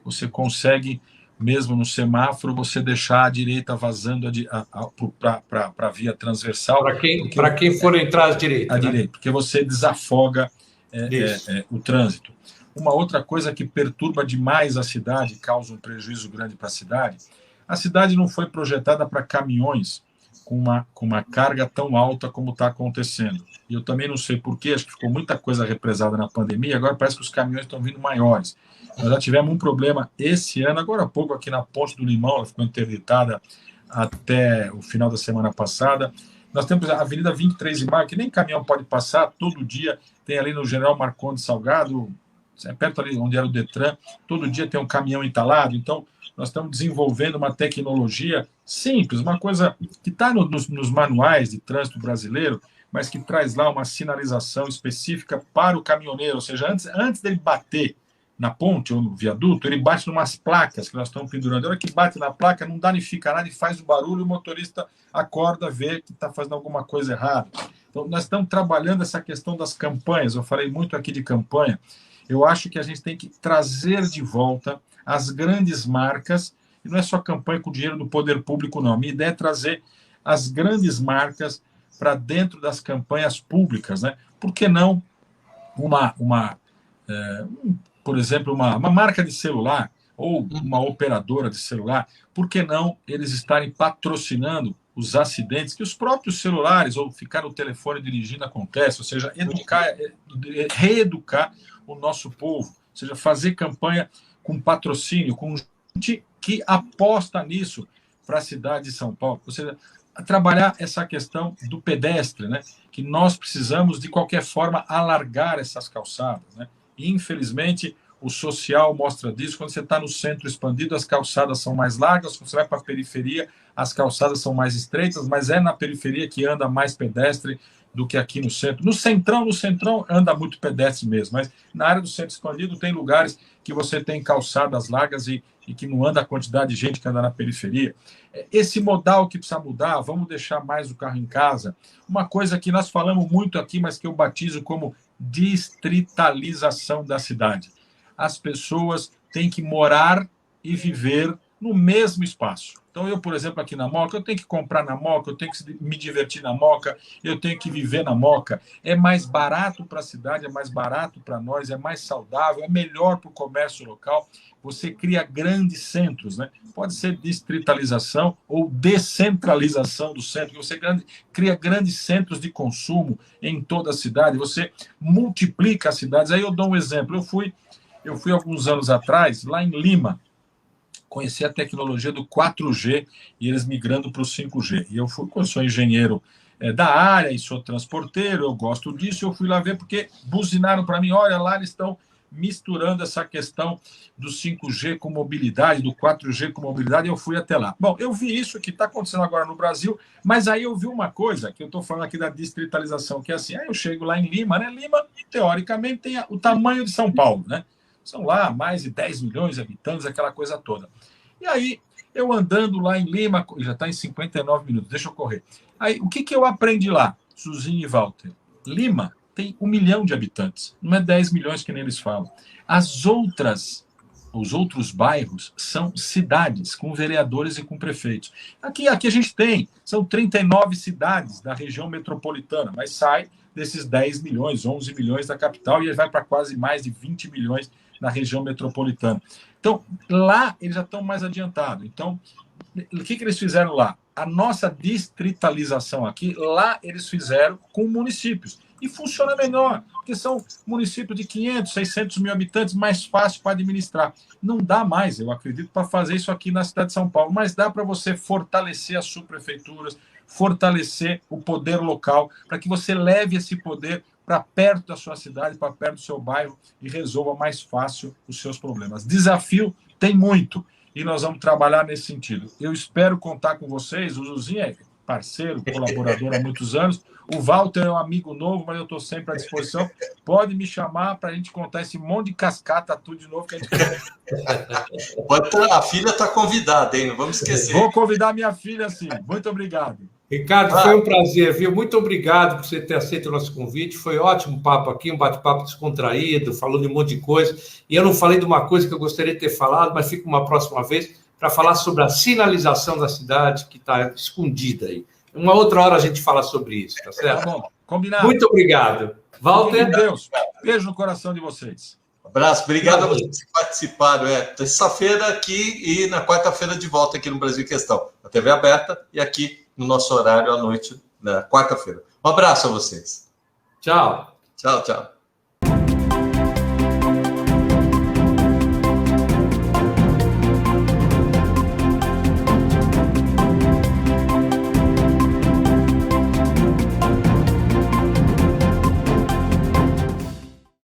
Você consegue, mesmo no semáforo, você deixar a direita vazando para a via transversal. Para quem for entrar à direita. À direita, porque você desafoga o trânsito. uma outra coisa que perturba demais a cidade, causa um prejuízo grande para a cidade não foi projetada para caminhões com uma carga tão alta como está acontecendo. E eu também não sei porquê, acho que ficou muita coisa represada na pandemia, agora parece que os caminhões estão vindo maiores. Nós já tivemos um problema esse ano, agora há pouco, aqui na Ponte do Limão, ela ficou interditada até o final da semana passada. Nós temos a Avenida 23 de Maio, que nem caminhão pode passar, todo dia tem ali no General Marcondes Salgado, perto ali onde era o Detran, todo dia tem um caminhão entalado. Então, nós estamos desenvolvendo uma tecnologia simples, uma coisa que está nos manuais de trânsito brasileiro, mas que traz lá uma sinalização específica para o caminhoneiro, ou seja, antes dele bater na ponte ou no viaduto, ele bate em umas placas que nós estamos pendurando. A hora que bate na placa, não danifica nada e faz o barulho, o motorista acorda, vê que está fazendo alguma coisa errada. Então, nós estamos trabalhando essa questão das campanhas, eu falei muito aqui de campanha. Eu acho que a gente tem que trazer de volta as grandes marcas, e não é só campanha com dinheiro do poder público, não. A minha ideia é trazer as grandes marcas para dentro das campanhas públicas, né? Por que não por exemplo, uma marca de celular ou uma operadora de celular, por que não eles estarem patrocinando os acidentes que os próprios celulares ou ficar no telefone dirigindo acontece, ou seja, reeducar o nosso povo, ou seja, fazer campanha com patrocínio, com gente que aposta nisso para a cidade de São Paulo, ou seja, trabalhar essa questão do pedestre, né? Que nós precisamos, de qualquer forma, alargar essas calçadas, né? E, infelizmente, o social mostra disso. Quando você está no centro expandido, as calçadas são mais largas. Quando você vai para a periferia, as calçadas são mais estreitas, mas é na periferia que anda mais pedestre do que aqui no centro. No centrão anda muito pedestre mesmo, mas na área do centro expandido tem lugares que você tem calçadas largas e que não anda a quantidade de gente que anda na periferia. Esse modal que precisa mudar, vamos deixar mais o carro em casa. Uma coisa que nós falamos muito aqui, mas que eu batizo como distritalização da cidade. As pessoas têm que morar e viver no mesmo espaço. Então, eu, por exemplo, aqui na Moca, eu tenho que comprar na Moca, eu tenho que me divertir na Moca, eu tenho que viver na Moca. É mais barato para a cidade, é mais barato para nós, é mais saudável, é melhor para o comércio local. Você cria grandes centros, né? Pode ser distritalização ou descentralização do centro. Você cria grandes centros de consumo em toda a cidade, você multiplica as cidades. Aí eu dou um exemplo. Eu fui alguns anos atrás, lá em Lima, conheci a tecnologia do 4G e eles migrando para o 5G. E eu sou engenheiro da área e sou transporteiro, eu gosto disso, eu fui lá ver porque buzinaram para mim, olha lá, eles estão misturando essa questão do 5G com mobilidade, do 4G com mobilidade, e eu fui até lá. Bom, eu vi isso que está acontecendo agora no Brasil, mas aí eu vi uma coisa, que eu estou falando aqui da distritalização, que é assim, aí eu chego lá em Lima, né? Lima, teoricamente, tem o tamanho de São Paulo, né? São lá mais de 10 milhões de habitantes, aquela coisa toda. E aí, eu andando lá em Lima, já está em 59 minutos, deixa eu correr. Aí, o que eu aprendi lá, Suzinha e Walter? Lima tem 1 milhão de habitantes, não é 10 milhões que nem eles falam. Os outros bairros são cidades, com vereadores e com prefeitos. Aqui a gente são 39 cidades da região metropolitana, mas sai desses 10 milhões, 11 milhões da capital e vai para quase mais de 20 milhões na região metropolitana. Então, lá eles já estão mais adiantados. Então, o que eles fizeram lá? A nossa distritalização aqui, lá eles fizeram com municípios. E funciona melhor, porque são municípios de 500, 600 mil habitantes, mais fácil para administrar. Não dá mais, eu acredito, para fazer isso aqui na cidade de São Paulo, mas dá para você fortalecer as subprefeituras, fortalecer o poder local, para que você leve esse poder para perto da sua cidade, para perto do seu bairro e resolva mais fácil os seus problemas. Desafio tem muito e nós vamos trabalhar nesse sentido. Eu espero contar com vocês. O Zuzinho é parceiro, colaborador há muitos anos. O Walter é um amigo novo, mas eu estou sempre à disposição. Pode me chamar para a gente contar esse monte de cascata, tudo de novo que a gente A filha está convidada, hein? Não vamos esquecer. Vou convidar minha filha, sim. Muito obrigado. Ricardo, foi um prazer, viu? Muito obrigado por você ter aceito o nosso convite. Foi ótimo papo aqui, um bate-papo descontraído, falando de um monte de coisa. E eu não falei de uma coisa que eu gostaria de ter falado, mas fica uma próxima vez para falar sobre a sinalização da cidade que está escondida aí. Uma outra hora a gente fala sobre isso, tá certo? Tá bom, combinado. Muito obrigado. Walter. Deus, beijo no coração de vocês. Abraço, obrigado a vocês que participaram. Terça-feira aqui e na quarta-feira de volta aqui no Brasil em Questão. A TV aberta e aqui no nosso horário à noite, na quarta-feira. Um abraço a vocês. Tchau. Tchau, tchau.